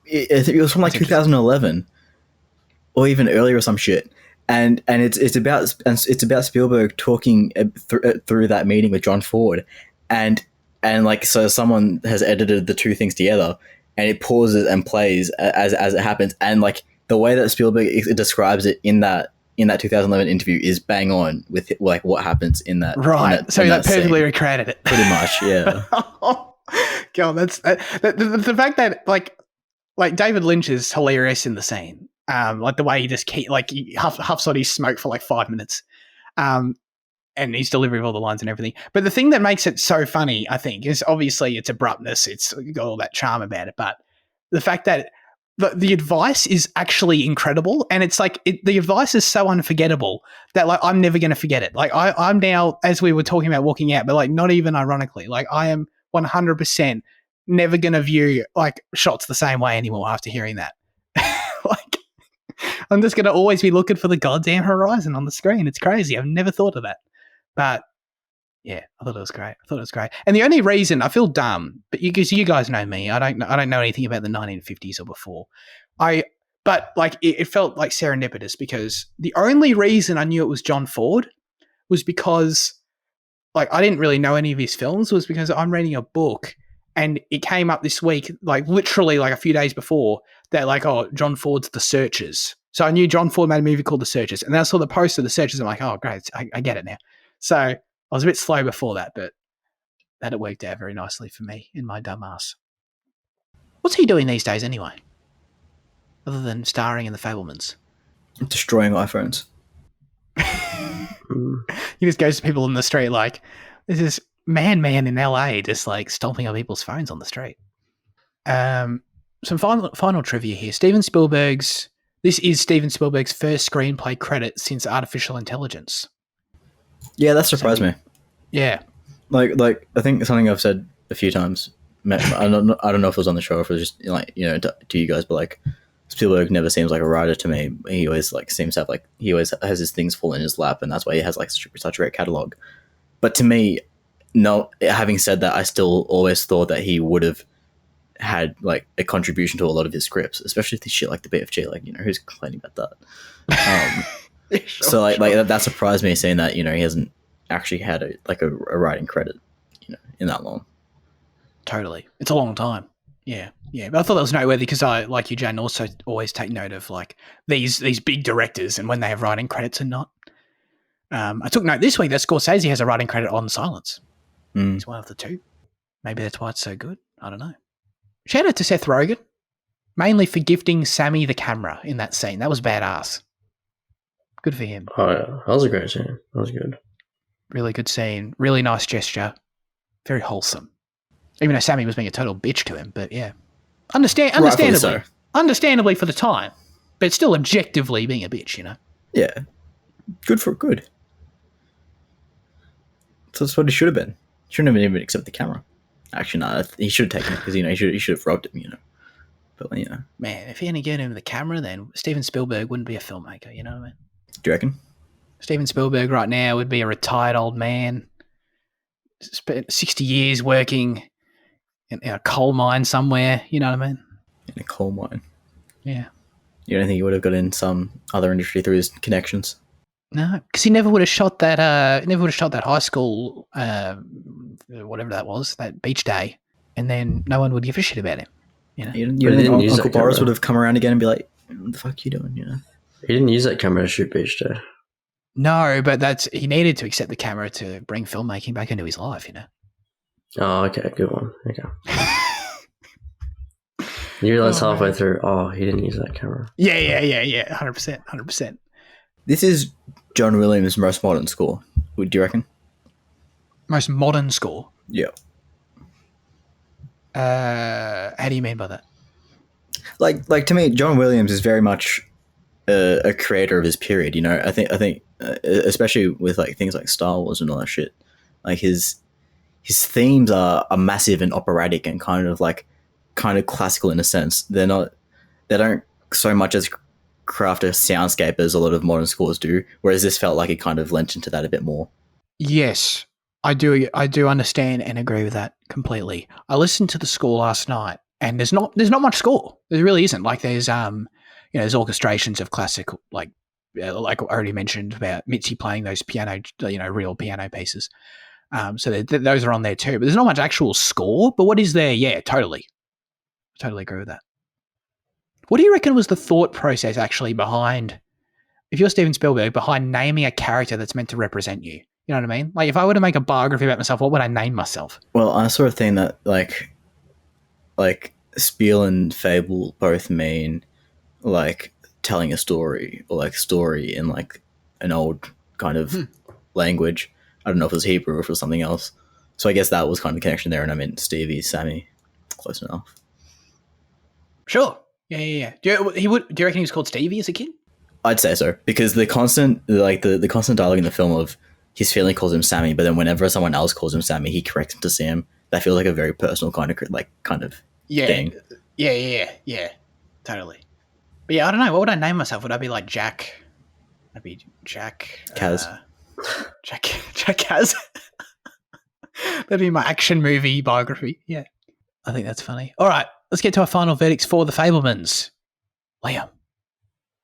It was from like 2011. Or even earlier or some shit, and it's about Spielberg talking through that meeting with John Ford, and like so someone has edited the two things together, and it pauses and plays as it happens, and like the way that Spielberg describes it in that 2011 interview is bang on with like what happens in that. Right. So he like perfectly recreated it. Pretty much, yeah. God, that's the fact that like David Lynch is hilarious in the scene. Like the way he just he huffs on his smoke for like 5 minutes. And he's delivering all the lines and everything. But the thing that makes it so funny, I think, is obviously its abruptness. It's got all that charm about it. But the fact that the advice is actually incredible, and it's like the advice is so unforgettable that like I'm never going to forget it. Like I'm now, as we were talking about walking out, but like not even ironically, like I am 100% never going to view like shots the same way anymore after hearing that. Like I'm just going to always be looking for the goddamn horizon on the screen. It's crazy. I've never thought of that. But yeah, I thought it was great. And the only reason I feel dumb, but because you guys know me, I don't know anything about the 1950s or before. But like it felt like serendipitous because the only reason I knew it was John Ford was because like I didn't really know any of his films, was because I'm reading a book and it came up this week, like literally like a few days before, that like, oh, John Ford's The Searchers. So I knew John Ford made a movie called The Searchers, and then I saw the poster of The Searchers. I'm like, oh, great, I get it now. So I was a bit slow before that, but that it worked out very nicely for me in my dumb ass. What's he doing these days anyway? Other than starring in The Fabelmans? Destroying iPhones. He just goes to people in the street like, this is man in LA just like stomping on people's phones on the street. Some final trivia here. This is Steven Spielberg's first screenplay credit since Artificial Intelligence. Yeah, that surprised me. Yeah. Like I think something I've said a few times. I don't know if it was on the show or if it was just like, you know, to you guys, but like Spielberg never seems like a writer to me. He always like seems to have like, he always has his things fall in his lap, and that's why he has like such a great catalog. But to me, no, having said that, I still always thought that he would have had like a contribution to a lot of his scripts, especially the shit like the BFG. Like, you know, who's complaining about that? So like that surprised me, seeing that, you know, he hasn't actually had a writing credit, you know, in that long. Totally, it's a long time. Yeah. But I thought that was noteworthy because I, like you, Jane, also always take note of like these big directors and when they have writing credits and not. I took note this week that Scorsese has a writing credit on Silence. It's one of the two. Maybe that's why it's so good. I don't know. Shout out to Seth Rogen, mainly for gifting Sammy the camera in that scene. That was badass. Good for him. Oh, yeah. That was a great scene. That was good. Really good scene. Really nice gesture. Very wholesome. Even though Sammy was being a total bitch to him, but yeah. Understandably. So. Understandably for the time. But still objectively being a bitch, you know? Yeah. Good. So that's what he should have been. Shouldn't have even accepted the camera. Actually, no, he should have taken it because, you know, he should have robbed him, you know. But, you know. Man, if he hadn't given him the camera, then Steven Spielberg wouldn't be a filmmaker, you know what I mean? Do you reckon? Steven Spielberg right now would be a retired old man, spent 60 years working in a coal mine somewhere, you know what I mean? In a coal mine? Yeah. You don't think he would have got in some other industry through his connections? No, because he never would have shot that. High school, whatever that was, that beach day, and then no one would give a shit about him. You know, you don't think Uncle Boris would have come around again and be like, "What the fuck are you doing?" You know, he didn't use that camera to shoot beach day. No, but he needed to accept the camera to bring filmmaking back into his life. You know. Oh, okay, good one. Okay. You realize halfway through, he didn't use that camera. Yeah, 100%. This is John Williams' most modern score. Do you reckon? Most modern score? Yeah. How do you mean by that? Like to me, John Williams is very much a creator of his period. You know, I think, especially with like things like Star Wars and all that shit. Like his themes are massive and operatic and kind of classical in a sense. They don't so much as craft a soundscape as a lot of modern scores do, whereas this felt like it kind of lent into that a bit more. Yes, I do understand and agree with that completely. I listened to the score last night, and there's not much score. There really isn't. Like there's there's orchestrations of classic, like I already mentioned about Mitzi playing those piano, real piano pieces. So those are on there too. But there's not much actual score. But what is there? Yeah, totally agree with that. What do you reckon was the thought process actually behind, if you're Steven Spielberg, behind naming a character that's meant to represent you? You know what I mean? Like, if I were to make a biography about myself, what would I name myself? Well, I sort of think that like Spiel and Fable both mean like telling a story, or like story in like an old kind of language. I don't know if it was Hebrew or if it was something else. So I guess that was kind of the connection there, and I meant Stevie, Sammy, close enough. Sure. Yeah. Do you reckon he was called Stevie as a kid? I'd say so, because the constant the constant dialogue in the film of his family calls him Sammy, but then whenever someone else calls him Sammy, he corrects him to Sam. That feels like a very personal kind of thing. Yeah. Totally. But yeah, I don't know. What would I name myself? Would I be like Jack? I'd be Jack Kaz. Jack Kaz. That'd be my action movie biography. Yeah. I think that's funny. All right, let's get to our final verdicts for The Fabelmans. Liam.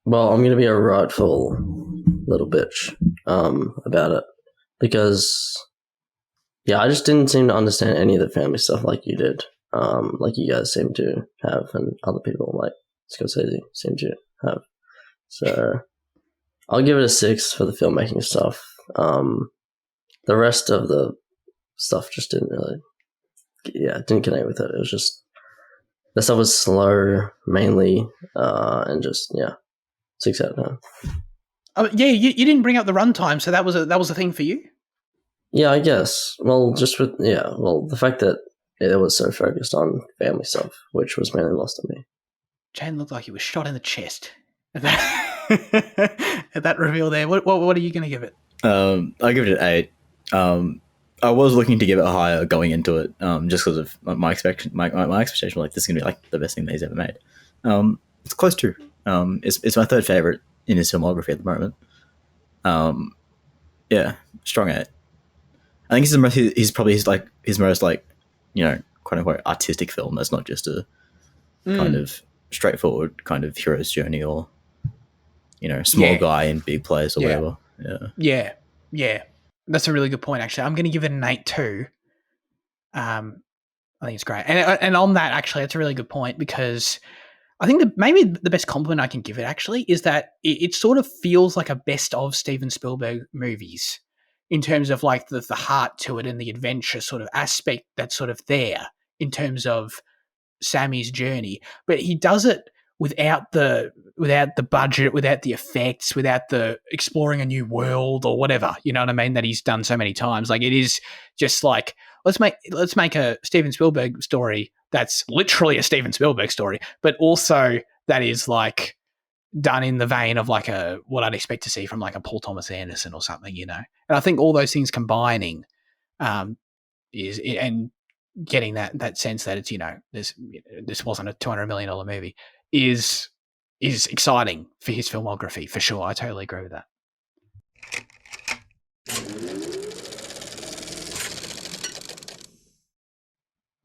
Well, I'm going to be a rightful little bitch about it, because, yeah, I just didn't seem to understand any of the family stuff like you did, like you guys seem to have, and other people like Scorsese seem to have. So I'll give it a 6 for the filmmaking stuff. The rest of the stuff just didn't connect with it. It was just, the stuff was slow mainly, and just, 6 out of 10. You didn't bring up the runtime, so that was a thing for you? Yeah, I guess. Well, the fact that it was so focused on family stuff, which was mainly lost on me. Jane looked like he was shot in the chest at that reveal there. What are you going to give it? I'll give it an 8. I was looking to give it higher going into it, just because of my expectation. My expectation was like, this is going to be like the best thing that he's ever made. It's close to. It's my third favorite in his filmography at the moment. Strong 8. I think he's probably his most like, quote unquote artistic film. That's not just a kind of straightforward kind of hero's journey, or small guy in big place or whatever. Yeah. That's a really good point, actually. I'm going to give it an 8 too. I think it's great. And on that, actually, that's a really good point, because I think maybe the best compliment I can give it, actually, is that it sort of feels like a best of Steven Spielberg movies in terms of like the heart to it and the adventure sort of aspect that's sort of there in terms of Sammy's journey. But he does it without the budget, without the effects, without the exploring a new world or whatever, you know what I mean, that he's done so many times. Like, it is just like, let's make a Steven Spielberg story that's literally a Steven Spielberg story, but also that is like done in the vein of like what I'd expect to see from like a Paul Thomas Anderson or something, And I think all those things combining is, and getting that sense that it's, this wasn't a $200 million movie, is exciting for his filmography, for sure. I totally agree with that.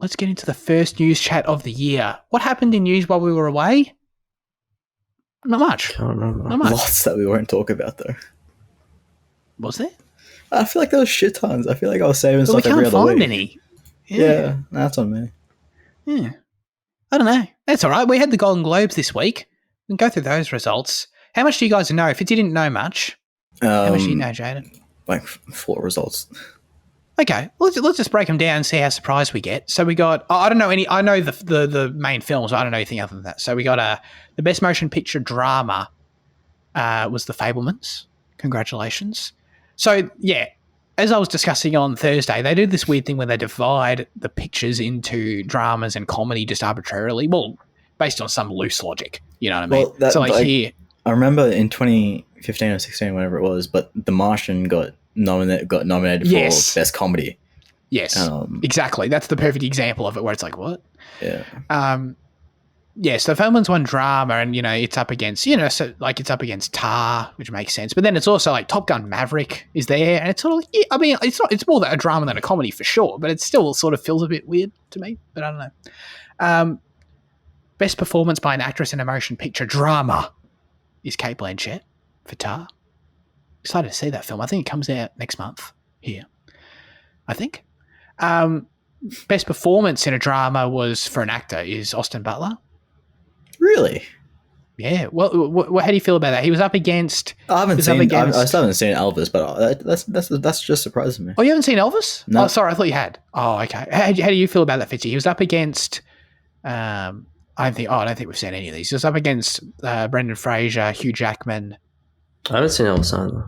Let's get into the first news chat of the year. What happened in news while we were away? Not much. Can't remember. Not much. Lots that we won't talk about, though. Was there? I feel like there was shit tons. I feel like I was saving But we stuff every can't other find week. any. Yeah, that's on me. Yeah. I don't know. That's all right. We had the Golden Globes this week. We can go through those results. How much do you guys know? If you didn't know much, how much do you know, Jaden? Like 4 results. Okay, let's just break them down and see how surprised we get. So we got, I don't know any, I know the main films, but I don't know anything other than that. So we got the best motion picture drama was The Fabelmans. Congratulations. So yeah, as I was discussing on Thursday, they do this weird thing where they divide the pictures into dramas and comedy just arbitrarily. Well, based on some loose logic, you know what I mean? Well, here, I remember in 2015 or 16, whatever it was, but The Martian got nominated for best comedy. Yes, exactly. That's the perfect example of it, where it's like, what? Yeah. So Fabelmans won drama, and it's up against it's up against Tar, which makes sense. But then it's also like Top Gun Maverick is there, and it's sort of like, I mean, it's more a drama than a comedy for sure, but it still sort of feels a bit weird to me. But I don't know. Best performance by an actress in a motion picture drama is Cate Blanchett for Tar. Excited to see that film. I think it comes out next month here. I think. Best performance in a drama was for an actor is Austin Butler. Really? Yeah. Well, how do you feel about that? He was up against. I haven't was seen. up against- I still haven't seen Elvis, but that's just surprising me. Oh, you haven't seen Elvis? No. Oh, sorry, I thought you had. Oh, okay. How do you feel about that, Fitzy? He was up against. I don't think we've seen any of these. He was up against Brendan Fraser, Hugh Jackman. I haven't seen Elvis either.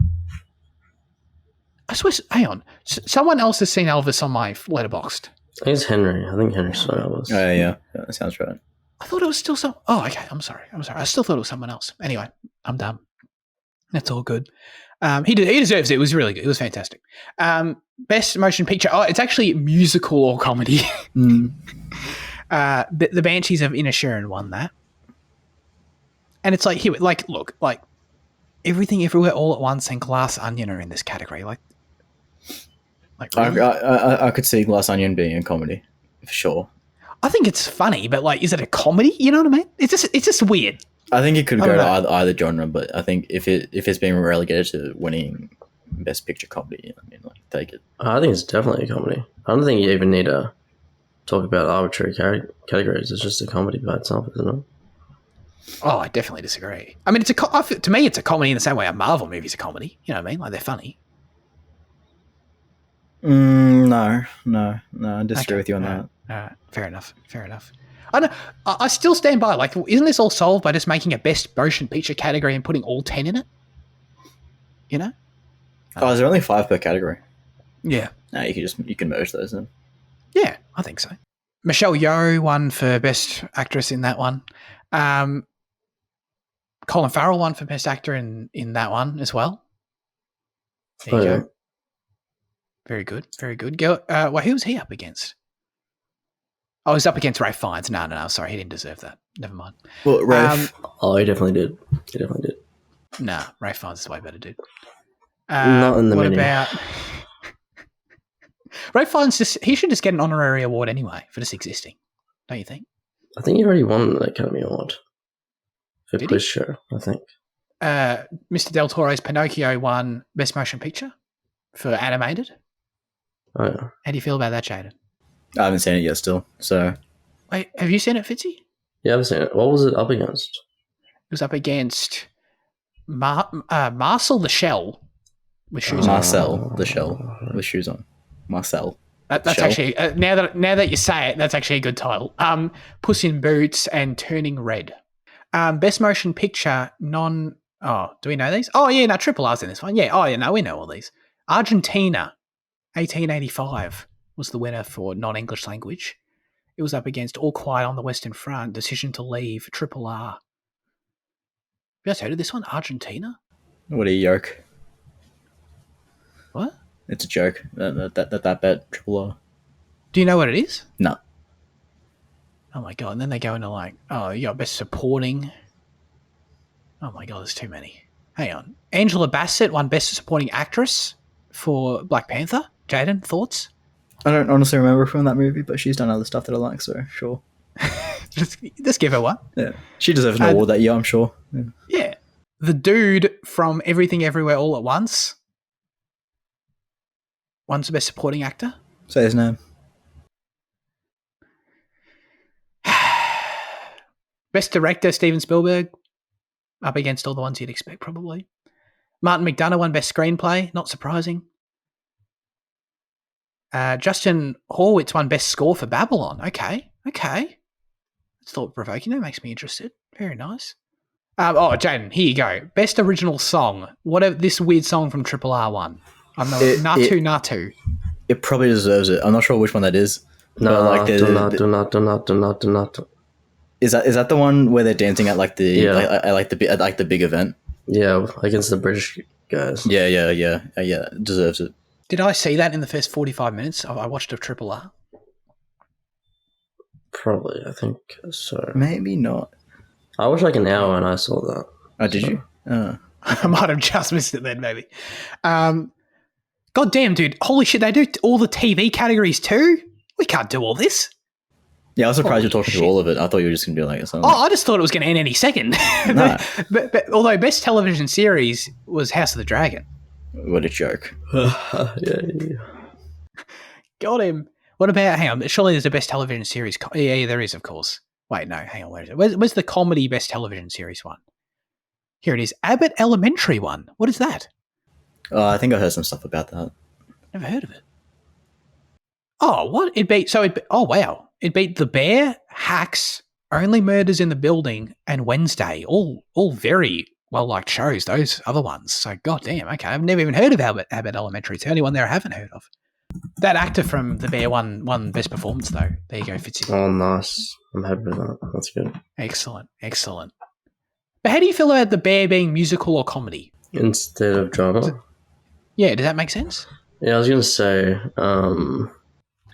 I swear. Hang on. Someone else has seen Elvis on my Letterboxd. I think it's Henry. I think Henry saw Elvis. Oh yeah, that sounds right. I thought it was still some. Oh, okay. I'm sorry. I still thought it was someone else. Anyway, I'm done. That's all good. He deserves it. It was really good. It was fantastic. Best motion picture. Oh, it's actually musical or comedy. Mm. The Banshees of Inisherin won that, and it's like look, Everything Everywhere All at Once and Glass Onion are in this category. Really? I could see Glass Onion being a comedy for sure. I think it's funny, but is it a comedy? You know what I mean? It's just weird. I think it could go to either genre, but I think if it's being relegated to winning Best Picture comedy, take it. I think it's definitely a comedy. I don't think you even need to talk about arbitrary categories. It's just a comedy by itself, isn't it? Oh, I definitely disagree. I mean, to me, it's a comedy in the same way a Marvel movie's a comedy. You know what I mean? They're funny. No, I disagree with you on that. All right, fair enough. I know. I still stand by. Isn't this all solved by just making a best motion picture category and putting all 10 in it? You know? Oh, is there only 5 per category? Yeah. No, you can merge those then. Yeah, I think so. Michelle Yeoh won for best actress in that one. Colin Farrell won for best actor in that one as well. There you go. Very good. Who was he up against? Oh, he was up against Ralph Fiennes. No. Sorry, he didn't deserve that. Never mind. Well, Ralph. He definitely did. Nah, Ralph Fiennes is way better, dude. Not in the What menu. about Ralph Fiennes? He should just get an honorary award anyway for just existing. Don't you think? I think he already won the Academy Award for Did Quiz Show, I think. Mr. Del Toro's Pinocchio won Best Motion Picture for animated. Oh, yeah. How do you feel about that, Jaden? I haven't seen it yet still, so... Wait, have you seen it, Fitzy? Yeah, I've seen it. What was it up against? It was up against Marcel the Shell with shoes on. Marcel the Shell with shoes on. Marcel. That's Shell. actually now that you say it, that's actually a good title. Puss in Boots and Turning Red. Best Motion Picture Oh, do we know these? Oh yeah, no, Triple R's in this one. Yeah. Oh yeah, no, we know all these. Argentina, 1885 was the winner for non-English language. It was up against All Quiet on the Western Front, Decision to Leave, Triple R. You guys heard of this one? Argentina? What a yoke. What? It's a joke. That bet, Triple R. Do you know what it is? No. Oh my god, and then they go into you got Best Supporting. Oh my god, there's too many. Hang on. Angela Bassett won Best Supporting Actress for Black Panther. Jaden, thoughts? I don't honestly remember from that movie, but she's done other stuff that I like, so sure. just give her one. Yeah. She deserves an award that year, I'm sure. Yeah. The dude from Everything Everywhere All at Once won the Best Supporting Actor. Say his name. Best Director, Steven Spielberg. Up against all the ones you'd expect, probably. Martin McDonagh won Best Screenplay. Not surprising. Justin Horwitz won Best Score for Babylon. Okay. It's thought-provoking. That makes me interested. Very nice. Jaden, here you go. Best Original Song. Whatever this weird song from Triple R won. I know. Natu. It probably deserves it. I'm not sure which one that is. No, do not. Is that the one where they're dancing at the big event? Yeah, against the British guys. Yeah. It deserves it. Did I see that in the first 45 minutes? I watched a Triple R. Probably, I think so. Maybe not. I watched an hour and I saw that. Oh, did you? I might have just missed it then, maybe. God damn, dude. Holy shit, they do all the TV categories too? We can't do all this. Yeah, I was surprised you're talking through all of it. I thought you were just going to do something. I just thought it was going to end any second. No. but although Best Television Series was House of the Dragon. What a joke. Yeah. Got him. What about, hang on, surely there's a best television series. Yeah, there is, of course. Wait, no, hang on, where is it? Where's the comedy best television series one? Here it is. Abbott Elementary one. What is that? I think I heard some stuff about that. Never heard of it. Oh, what? Oh, wow. It beat The Bear, Hacks, Only Murders in the Building, and Wednesday. All very well-liked shows, those other ones. So, goddamn, okay. I've never even heard of Abbott Elementary. It's the only one there I haven't heard of. That actor from The Bear won Best Performance, though. There you go, Fitzy. Oh, nice. I'm happy with that. That's good. Excellent. But how do you feel about The Bear being musical or comedy? Instead of drama? Yeah, does that make sense? Yeah, I was going to say,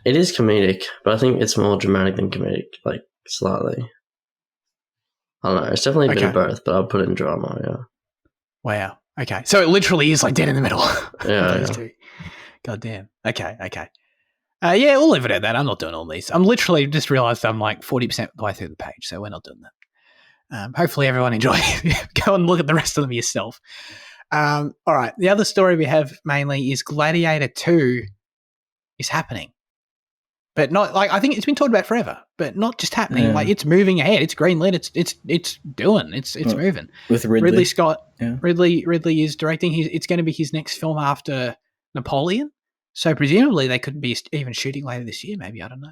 it is comedic, but I think it's more dramatic than comedic, like, slightly. I don't know. It's definitely a bit of both, but I'll put it in drama, yeah. Wow. Okay. So it literally is like dead in the middle. Yeah. Those two. God damn. Okay. Yeah, we'll leave it at that. I'm not doing all these. I'm literally just realised I'm like 40% of the way through the page, so we're not doing that. Hopefully everyone enjoys it. Go and look at the rest of them yourself. All right. The other story we have mainly is Gladiator 2 is happening. But not like, I think it's been talked about forever, but not just happening. Yeah. Like, it's moving ahead. It's greenlit. It's moving. With Ridley Scott. Yeah. Ridley is directing. It's going to be his next film after Napoleon. So presumably they could be even shooting later this year. Maybe, I don't know.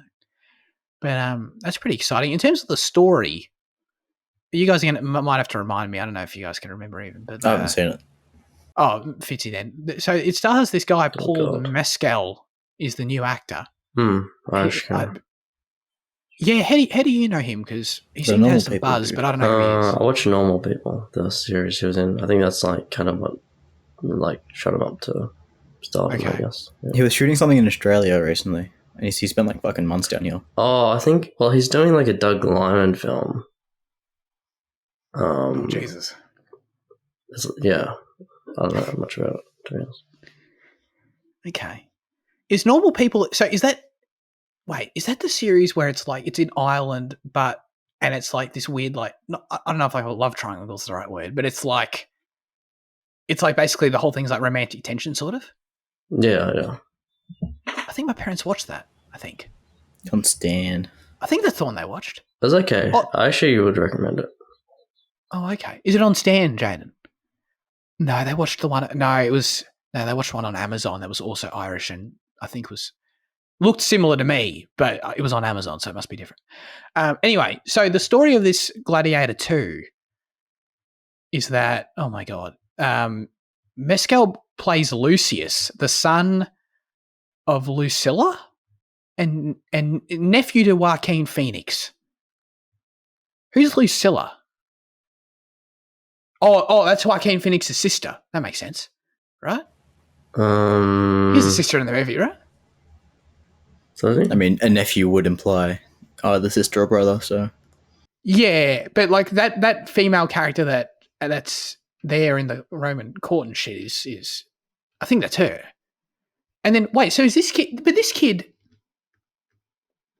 But that's pretty exciting. In terms of the story, you guys might have to remind me. I don't know if you guys can remember even. But I haven't seen it. Oh, Fitzy then. So it stars this guy Paul Mescal is the new actor. Irish guy. Yeah, how do you know him? Because he seems to have some buzz, but I don't know who he is. I watch Normal People, the series he was in. I think that's like kind of what like shot him up to stardom, I guess. Yeah. He was shooting something in Australia recently, and he spent like fucking months down here. Oh, I think. Well, he's doing like a Doug Liman film. Jesus. Yeah, I don't know much about it, to be honest. Okay. Is Normal People... So is that... Wait, is that the series where it's like... It's in Ireland, and it's like this weird, like... I don't know if like a love triangle is the right word, but it's like... It's like basically the whole thing's like romantic tension, sort of? Yeah. I think my parents watched that, I think. On Stan. I think that's the one they watched. It was okay. Oh. I actually would recommend it. Oh, okay. Is it on Stan, Jaden? No, they watched the one... No, they watched one on Amazon that was also Irish and I think looked similar to me, but it was on Amazon, so it must be different. Anyway, so the story of this Gladiator 2 is that, oh my God, Mescal plays Lucius, the son of Lucilla and nephew to Joaquin Phoenix. Who's Lucilla? Oh, that's Joaquin Phoenix's sister. That makes sense, right? He's the sister in the movie, right? I mean, a nephew would imply either sister or brother, so... Yeah, but like that female character that's there in the Roman court and shit is I think that's her. And then, wait, so is this kid... But this kid...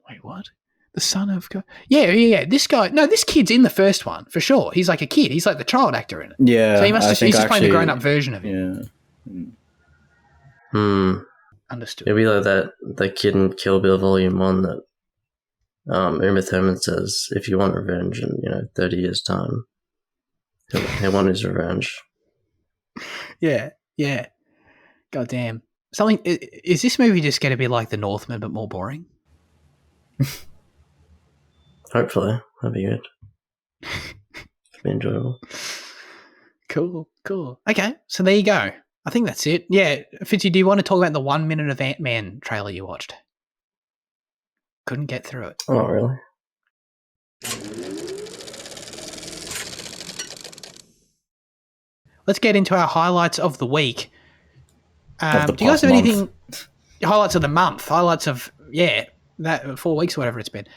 Wait, what? The son of God... Yeah, this guy... No, this kid's in the first one, for sure. He's like a kid. He's like the child actor in it. Yeah, so he's just playing the grown-up version of it. Yeah. Understood. It'll be like that kid in Kill Bill Volume 1 that Uma Thurman says, if you want revenge in 30 years' time, he'll want his revenge. Yeah. God damn. Is this movie just going to be like The Northman but more boring? Hopefully. That'd be good. It'd be enjoyable. Cool. Okay, so there you go. I think that's it. Yeah, Fitzy, do you want to talk about the 1 minute of Ant-Man trailer you watched? Couldn't get through it. Oh, really? Let's get into our highlights of the week. Do you guys have month. anything? Highlights of the month. Highlights of that 4 weeks or whatever it's been.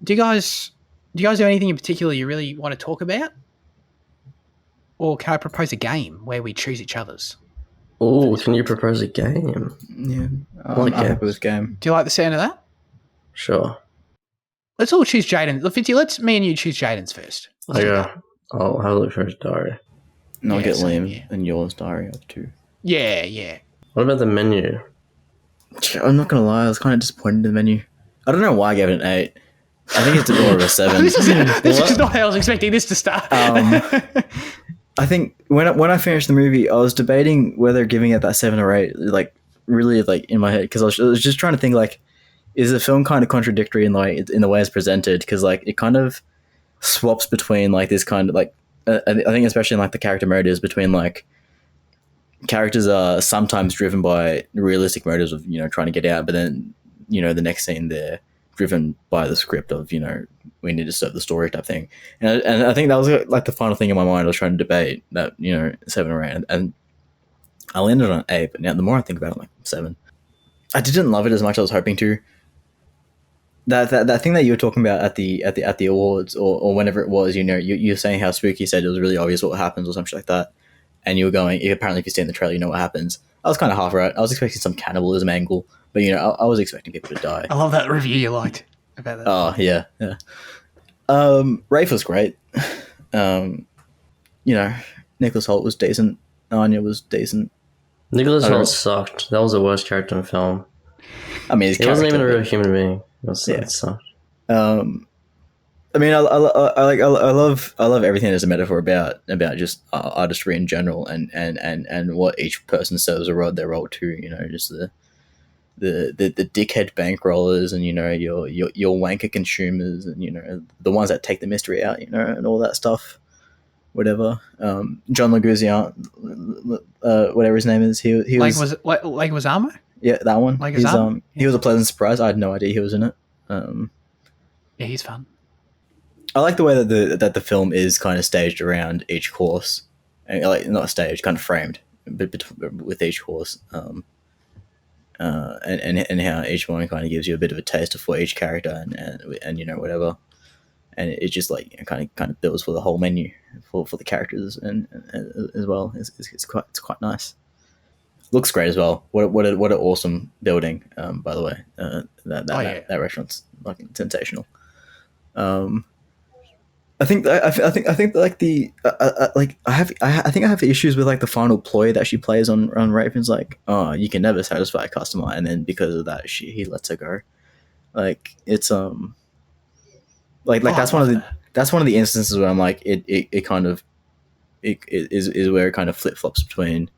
Do you guys have anything in particular you really want to talk about? Or can I propose a game where we choose each other's? Oh, can you propose a game? Yeah, I'm happy with this game. Do you like the sound of that? Sure. Let's all choose Jaden. Fitzy, me and you choose Jaden's first. Okay. I'll have a look for his diary. And I'll get same, Liam and yours diary up too. Yeah. What about the menu? I'm not gonna lie, I was kind of disappointed in the menu. I don't know why I gave it an 8. I think it's more of a 7. this is not how I was expecting this to start. I think when I finished the movie, I was debating whether giving it that 7 or 8, like really like in my head, because I was just trying to think like, is the film kind of contradictory in the way it's presented? Because like it kind of swaps between like this kind of like I think especially in like the character motives between like characters are sometimes driven by realistic motives of trying to get out, but then the next scene they're driven by the script of we need to serve the story type thing, and I think that was like the final thing in my mind. I was trying to debate that 7 or 8, and I landed on 8. But now the more I think about it, I'm like 7. I didn't love it as much as I was hoping to. That thing that you were talking about at the awards or whenever it was, you're saying how Spooky said it was really obvious what happens or something like that, and you were going, apparently if you see in the trailer, you know what happens. I was kind of half right. I was expecting some cannibalism angle, but I was expecting people to die. I love that review you liked about that. Oh yeah. Rafe was great. Nicholas Hoult was decent. Anya was decent. Nicholas Hoult sucked. That was the worst character in the film. I mean, he wasn't even a real human being. It sucked. I mean, I love everything as a metaphor about just artistry in general, and what each person serves their role to. Just the dickhead bankrollers, and your wanker consumers, and the ones that take the mystery out, and all that stuff. Whatever. John Leguizamo, whatever his name is, he was Leguizamo? Yeah, that one. Leguizamo? He was a pleasant surprise. I had no idea he was in it. Yeah, he's fun. I like the way that the film is kind of staged around each course, and like not staged, kind of framed, but with each course, and how each one kind of gives you a bit of a taste of what each character and whatever, and it just like kind of builds for the whole menu for the characters and as well. It's quite nice. Looks great as well. What an awesome building. By the way, that restaurant's like sensational. I think like I think I have issues with like the final ploy that she plays on Raven's like, oh, you can never satisfy a customer, and then because of that he lets her go. Like it's that's one of the instances where I'm like it kind of it is where it kind of flip flops between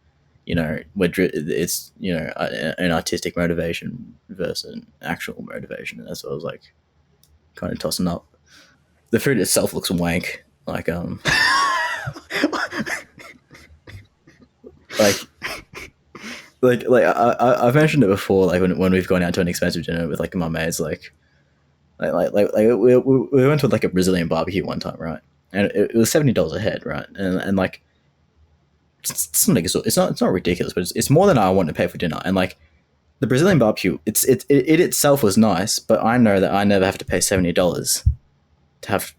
where it's an artistic motivation versus an actual motivation, and that's what I was like kind of tossing up. The food itself looks wank. Like I've mentioned it before. Like when we've gone out to an expensive dinner with like my mates, like we went to like a Brazilian barbecue one time, right? And it was $70 a head, right? And like it's not ridiculous, but it's more than I want to pay for dinner. And like the Brazilian barbecue, it itself was nice, but I know that I never have to pay $70 to have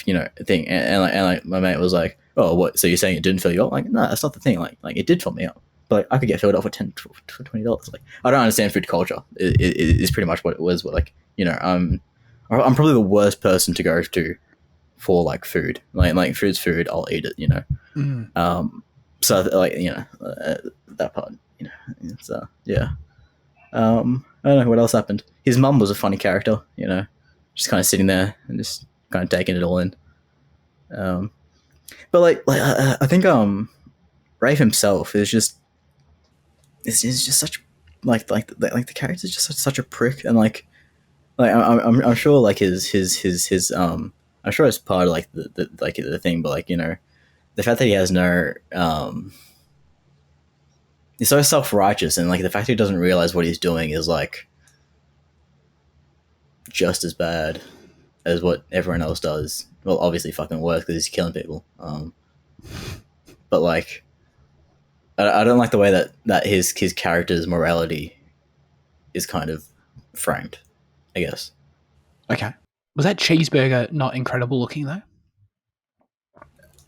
a thing. And like my mate was like, oh, what? So you're saying it didn't fill you up? Like, no, that's not the thing. Like it did fill me up, but like, I could get filled up for $20. Like I don't understand food culture. It's pretty much what it was. But like I'm probably the worst person to go to for like food. Like food's food. I'll eat it. So like that part. It's yeah. I don't know what else happened. His mum was a funny character. Just kind of sitting there and just kind of taking it all in. But like I think Rafe himself is just such like the character is just such a prick, and like I'm sure like his I'm sure it's part of like the thing, but like the fact that he has no he's so self-righteous, and like the fact that he doesn't realize what he's doing is like just as bad as what everyone else does. Well, obviously fucking worse because he's killing people. But like, I don't like the way that his character's morality is kind of framed, I guess. Okay. Was that cheeseburger not incredible looking though?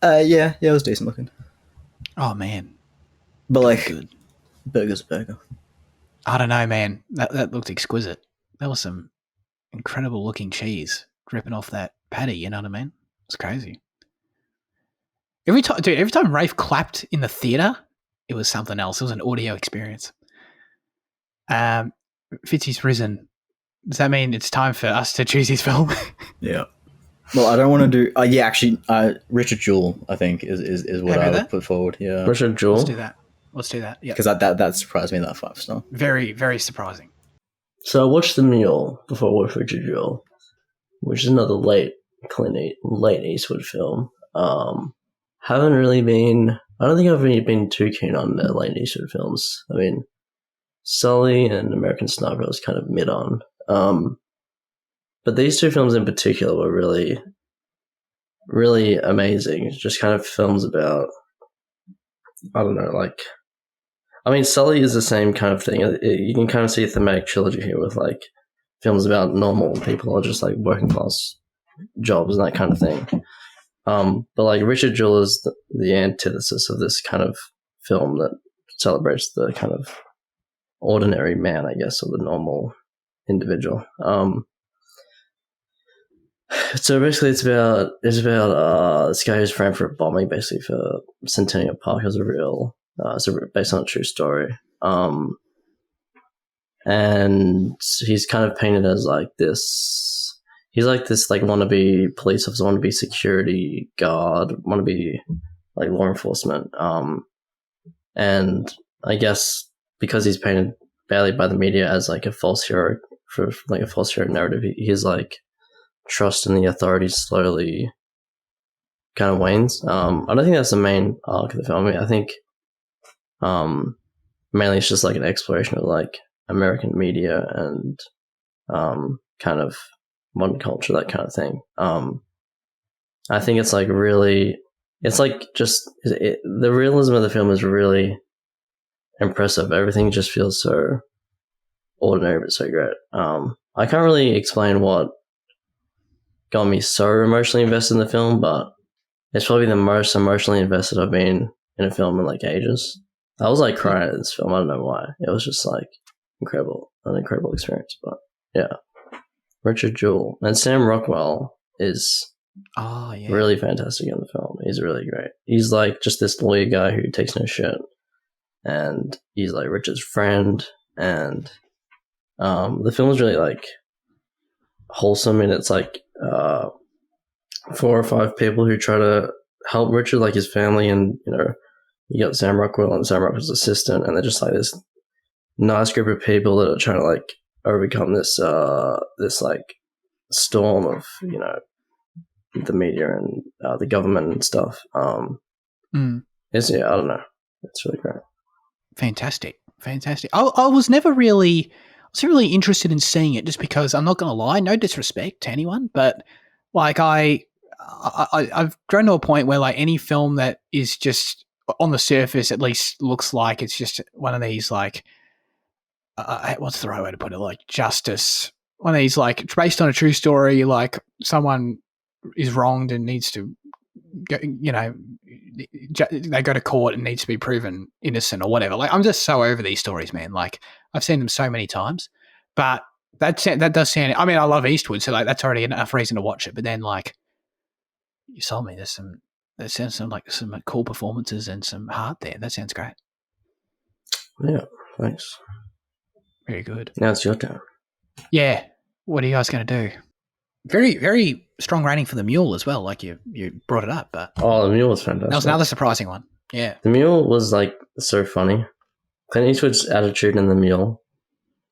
Yeah, it was decent looking. Oh man. But like, good. Burger's a burger. I don't know, man. That looked exquisite. That was some incredible looking cheese dripping off that patty, you know what I mean? It's crazy. Every time Rafe clapped in the theater, it was something else. It was an audio experience. Fitzy's risen. Does that mean it's time for us to choose his film? Yeah. Well, I don't want to do. Yeah, actually, Richard Jewell, I think, is what Have I you would that? put forward. Yeah, Richard Jewell. Let's do that. Yeah. because that surprised me, that 5-star. Very, very surprising. So I watched The Mule before I watched Richard Jewell, which is another late Eastwood film. Haven't really been. I don't think I've really been too keen on the late Eastwood films. I mean, Sully and American Sniper was kind of mid on. But these two films in particular were really, really amazing. It's just kind of films about, I don't know, like, I mean, Sully is the same kind of thing. You can kind of see a thematic trilogy here with like films about normal people or just like working class jobs and that kind of thing. But like Richard Jewell is the antithesis of this kind of film that celebrates the kind of ordinary man, I guess, or the normal individual. So basically, it's about this guy who's framed for a bombing, basically for Centennial Park as a real, based on a true story. And he's kind of painted as like this. He's like this like wannabe police officer, wannabe security guard, wannabe like law enforcement. And I guess because he's painted badly by the media as like a false hero for like a false hero narrative, he's like trust in the authorities slowly kind of wanes. I don't think that's the main arc of the film. I mean, I think mainly it's just like an exploration of like American media and kind of modern culture, that kind of thing. I think it's like really, it's like just the realism of the film is really impressive. Everything just feels so ordinary but so great. I can't really explain what got me so emotionally invested in the film, but it's probably the most emotionally invested I've been in a film in like ages. I was like crying at this film. I don't know why. It was just like an incredible experience. But yeah, Richard Jewell and Sam Rockwell is really fantastic in the film. He's really great. He's like just this lawyer guy who takes no shit, and he's like Richard's friend. And the film is really like wholesome, and it's like 4 or 5 people who try to help Richard, like his family, and you know, you got Sam Rockwell and Sam Rockwell's assistant, and they're just like this nice group of people that are trying to like overcome this like storm of, you know, the media and the government and stuff. It's, yeah, I don't know, it's really great. Fantastic. I was never really interested in seeing it, just because I'm not going to lie, no disrespect to anyone, but like I've grown to a point where like any film that is just on the surface at least looks like it's just one of these like what's the right way to put it, like justice, one of these like it's based on a true story, like someone is wronged and needs to go, you know, they go to court and needs to be proven innocent or whatever. Like I'm just so over these stories, man. Like I've seen them so many times, but that does sound, I mean, I love Eastwood, so like that's already enough reason to watch it. But then like you sold me, there sounds some cool performances and some heart there. That sounds great. Yeah, thanks. Very good. Now it's your turn. Yeah. What are you guys going to do? Very, very strong rating for The Mule as well. Like you brought it up, but The Mule was fantastic. That was another surprising one. Yeah. The Mule was like so funny. Clint Eastwood's attitude in The Mule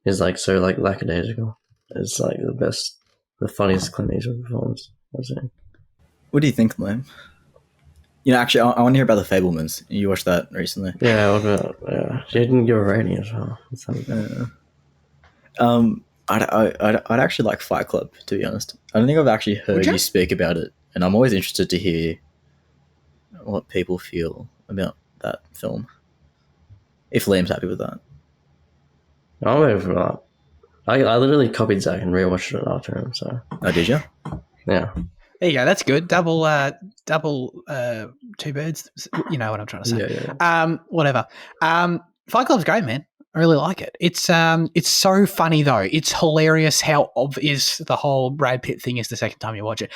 is like so like lackadaisical. It's like the funniest Clint Eastwood performance I've seen. What do you think, Liam? You know, actually, I want to hear about the Fabelmans. You watched that recently. Yeah, what about? Yeah, she didn't give a rating as well. I'd actually like Fight Club, to be honest. I don't think I've actually heard you speak about it, and I'm always interested to hear what people feel about that film. If Liam's happy with that. I'm ready for that. I literally copied Zach and rewatched it after him. So. Oh, did you? Yeah. There you go. That's good. Double two birds. You know what I'm trying to say. Yeah. Whatever. Fight Club's great, man. I really like it. It's so funny though. It's hilarious how obvious the whole Brad Pitt thing is the second time you watch it.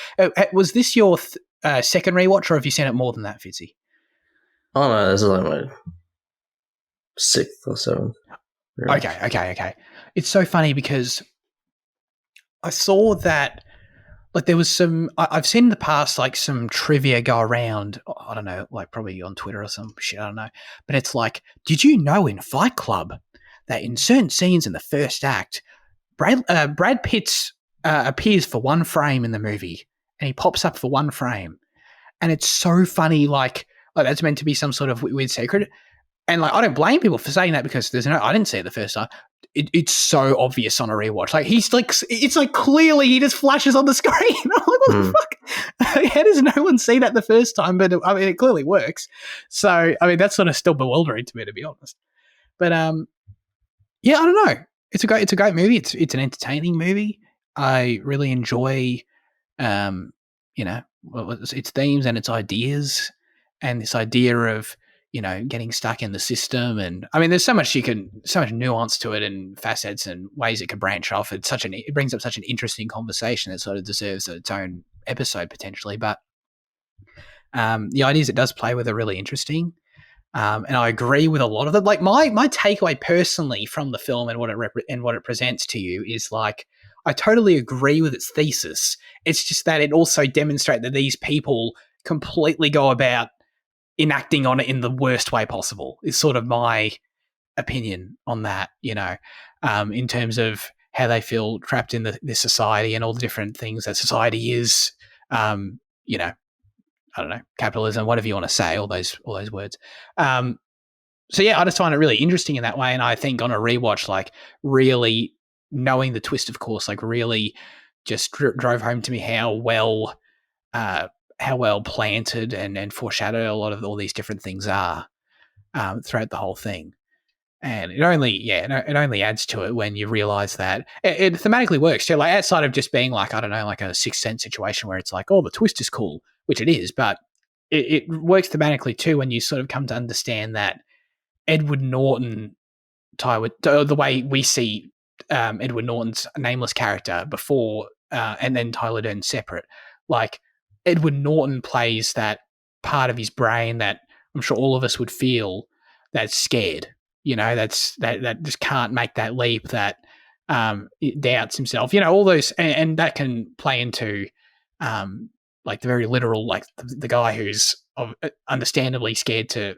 Was this your second rewatch, or have you seen it more than that, Fitzy? Oh no, this is like my 6th or 7th. Okay. it's so funny because I saw that like there was some I've seen in the past like some trivia go around. I don't know, like probably on Twitter or some shit. I don't know, but it's like, did you know in Fight Club that in certain scenes in the first act, Brad Pitt appears for one frame in the movie, and he pops up for one frame, and it's so funny. Like that's meant to be some sort of weird secret, and like I don't blame people for saying that because I didn't see it the first time. It's so obvious on a rewatch. Like he's like, it's like clearly he just flashes on the screen. I'm like, what the fuck? How does no one see that the first time? But I mean, it clearly works. So I mean, that's sort of still bewildering to me, to be honest. But yeah, I don't know. It's a great movie. It's an entertaining movie. I really enjoy, its themes and its ideas, and this idea of getting stuck in the system. And I mean, there's so much nuance to it and facets and ways it can branch off. It brings up such an interesting conversation that sort of deserves its own episode potentially. But the ideas it does play with are really interesting. And I agree with a lot of them. Like my takeaway personally from the film and what it presents to you is like, I totally agree with its thesis. It's just that it also demonstrates that these people completely go about enacting on it in the worst way possible is sort of my opinion on that, in terms of how they feel trapped in this society and all the different things that society is, I don't know, capitalism, whatever you want to say, all those words. So yeah, I just find it really interesting in that way. And I think on a rewatch, like really knowing the twist, of course, like really just drove home to me how well planted and foreshadowed a lot of all these different things are throughout the whole thing. And it only adds to it when you realize that it thematically works too. Like outside of just being like, I don't know, like a Sixth Sense situation where it's like, oh, the twist is cool, which it is, but it works thematically too when you sort of come to understand that Edward Norton, the way we see Edward Norton's nameless character before and then Tyler Durden separate, like Edward Norton plays that part of his brain that I'm sure all of us would feel that's scared, that just can't make that leap, that it doubts himself, all those, and that can play into like the very literal, like the guy who's understandably scared to,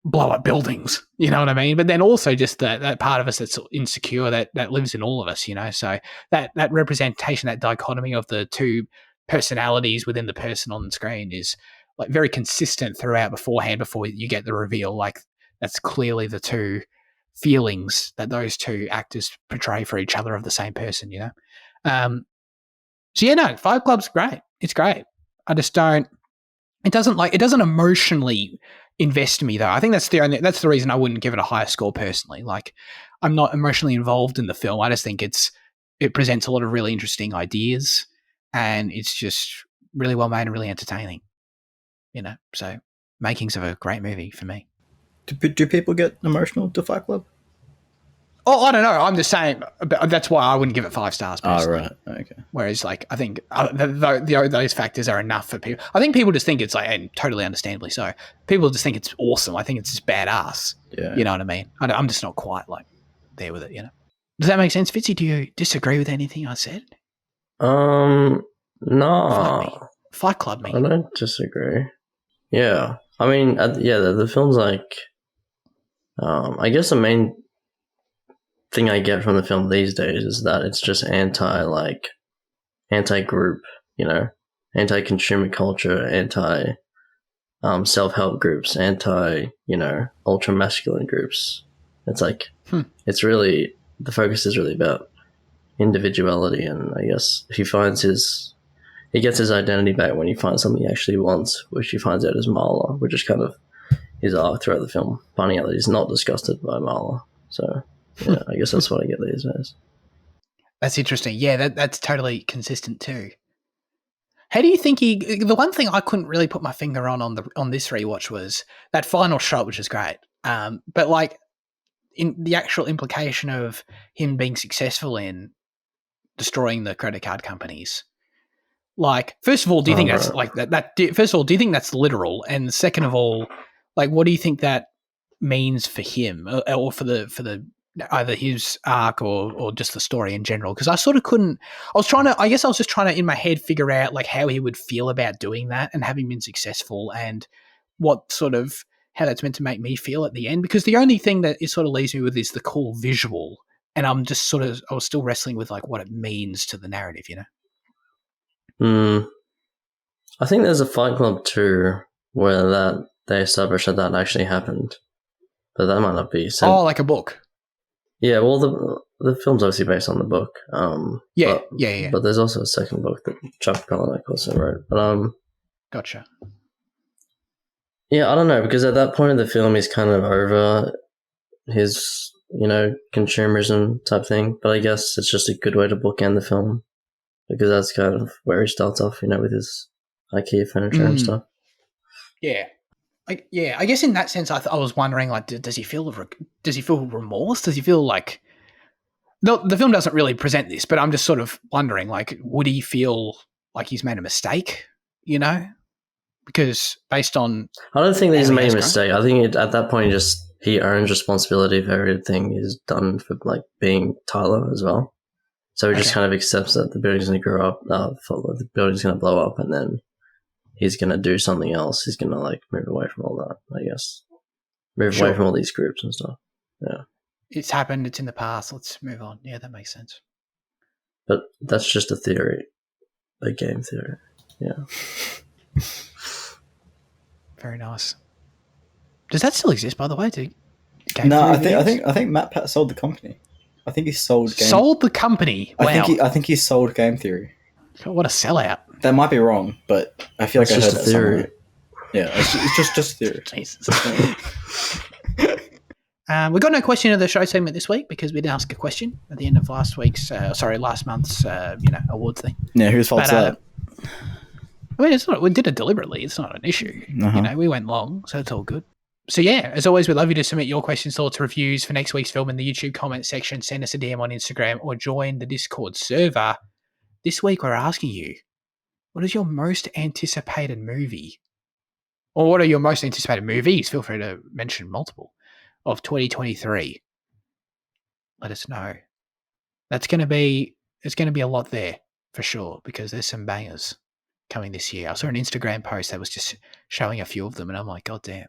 blow up buildings, you know what I mean? But then also just that part of us that's insecure that lives in all of us, so that representation, that dichotomy of the two personalities within the person on the screen is like very consistent throughout before you get the reveal. Like that's clearly the two feelings that those two actors portray for each other of the same person, so yeah, no, Fight Club's great. It's great. I just don't, it doesn't emotionally invest me though. I think that's the reason I wouldn't give it a higher score personally. Like I'm not emotionally involved in the film. I just think it presents a lot of really interesting ideas and it's just really well made and really entertaining, so makings of a great movie for me. Do people get emotional to Fight Club? Oh, I don't know. I'm just saying that's why I wouldn't give it 5 stars personally. Oh, right. Okay. Whereas, like, I think those factors are enough for people. I think people just think it's like, and totally understandably so, people just think it's awesome. I think it's just badass. Yeah. You know what I mean? I'm just not quite like there with it, Does that make sense, Fitzy? Do you disagree with anything I said? No. Fight Club, me. I don't disagree. Yeah. I mean, the film's like, I guess the main thing I get from the film these days is that it's just anti-group, anti-consumer culture, self-help groups, ultra masculine groups. It's like, it's really, the focus is really about individuality, and I guess he gets his identity back when he finds something he actually wants, which he finds out is Marla, which is kind of his arc throughout the film, finding out that he's not disgusted by Marla. So yeah, I guess that's what I get these days. That's interesting. Yeah, that's totally consistent too. How do you think the one thing I couldn't really put my finger on this rewatch was that final shot, which is great. But like in the actual implication of him being successful in destroying the credit card companies. Like, first of all, do you think that's like that? First of all, do you think that's literal? And second of all, like, what do you think that means for him or for the either his arc or just the story in general, because I sort of couldn't. I guess I was just trying to in my head figure out like how he would feel about doing that and having been successful, and what sort of how that's meant to make me feel at the end. Because the only thing that it sort of leaves me with is the cool visual, and I was still wrestling with like what it means to the narrative, you know. I think there's a Fight Club 2 where that they established that actually happened, but that might not be. Like a book. Yeah, well, the film's obviously based on the book. Yeah. But there's also a second book that Chuck Palahniuk also wrote. But gotcha. Yeah, I don't know, because at that point in the film, he's kind of over his, consumerism type thing. But I guess it's just a good way to bookend the film, because that's kind of where he starts off, with his IKEA furniture and stuff. Yeah. I guess in that sense, I was wondering, like, does he feel remorse? Does he feel like... No, the film doesn't really present this, but I'm just sort of wondering, like, would he feel like he's made a mistake, Because based on... I don't think that he's made a mistake. I think at that point, he owns responsibility for everything he's done for, like, being Tyler as well. So he just kind of accepts that the building's going to grow up, the building's going to blow up, and then he's going to do something else. He's going to, like, move away from all that, I guess. Move away from all these groups and stuff. Yeah. It's happened. It's in the past. Let's move on. Yeah, that makes sense. But that's just a theory. A game theory. Yeah. Very nice. Does that still exist, by the way? No, I think Matt Pat sold the company. I think he sold game. Sold the company? Wow. I think he sold Game Theory. What a sellout. That might be wrong, but I feel like I heard just that a theory. somewhere. Yeah, it's just a theory. Jesus. We got no question of the show segment this week because we didn't ask a question at the end of last month's awards thing. Yeah, whose fault's that? I mean, it's not. We did it deliberately. It's not an issue. Uh-huh. We went long, so it's all good. So yeah, as always, we'd love you to submit your questions, thoughts, reviews for next week's film in the YouTube comment section. Send us a DM on Instagram or join the Discord server. This week, we're asking you, what is your most anticipated movie? Or what are your most anticipated movies? Feel free to mention multiple of 2023. Let us know. It's going to be a lot there for sure because there's some bangers coming this year. I saw an Instagram post that was just showing a few of them and I'm like, God damn.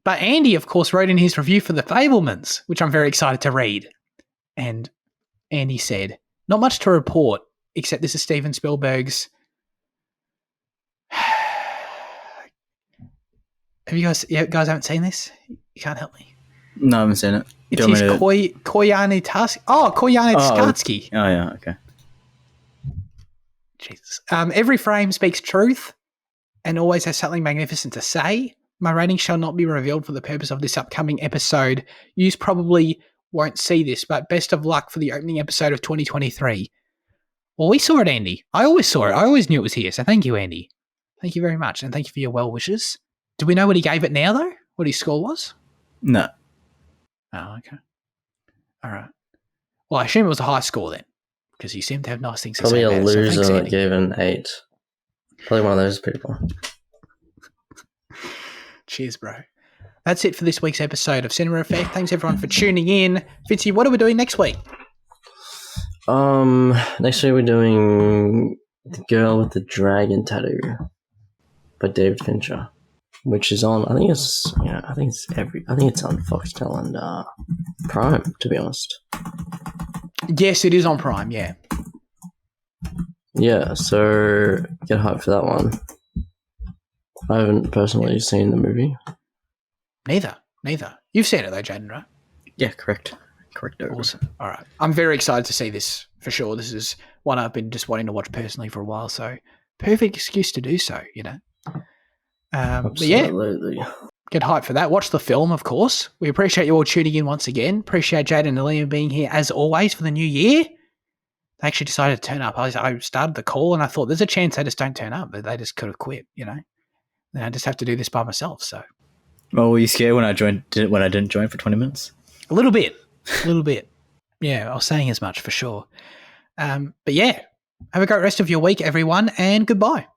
But Andy, of course, wrote in his review for The Fabelmans, which I'm very excited to read. And Andy said, not much to report, except this is Steven Spielberg's... You guys haven't seen this? You can't help me. No, I haven't seen it. It's his Koyaanisqatsi. Koyaanisqatsi. Oh, yeah, okay. Jesus. Every frame speaks truth and always has something magnificent to say. My rating shall not be revealed for the purpose of this upcoming episode. You probably won't see this, but best of luck for the opening episode of 2023. Well, we saw it, Andy. I always saw it. I always knew it was here, so thank you, Andy. Thank you very much, and thank you for your well wishes. Do we know what he gave it now, though? What his score was? No. Oh, okay. All right. Well, I assume it was a high score then, because you seem to have nice things to say about it. Probably a loser that gave an 8. Probably one of those people. Cheers, bro. That's it for this week's episode of Cinema Effect. Thanks, everyone, for tuning in. Fitzy, what are we doing next week? Next week we're doing The Girl with the Dragon Tattoo by David Fincher, which is on. I think it's on Foxtel and Prime. To be honest. Yes, it is on Prime. Yeah. Yeah. So get hyped for that one. I haven't personally seen the movie. Neither. You've seen it though, Jaden, right? Yeah, correct. Awesome. All right. I'm very excited to see this for sure. This is one I've been just wanting to watch personally for a while, so perfect excuse to do so, Absolutely. But yeah, get hyped for that. Watch the film, of course. We appreciate you all tuning in once again. Appreciate Jaden and Liam being here as always for the new year. They actually decided to turn up. I started the call and I thought there's a chance they just don't turn up, but they just could have quit, Then I just have to do this by myself, so. Well, were you scared when I didn't join for 20 minutes? A little bit. Yeah, I was saying as much for sure. But yeah, have a great rest of your week, everyone, and goodbye.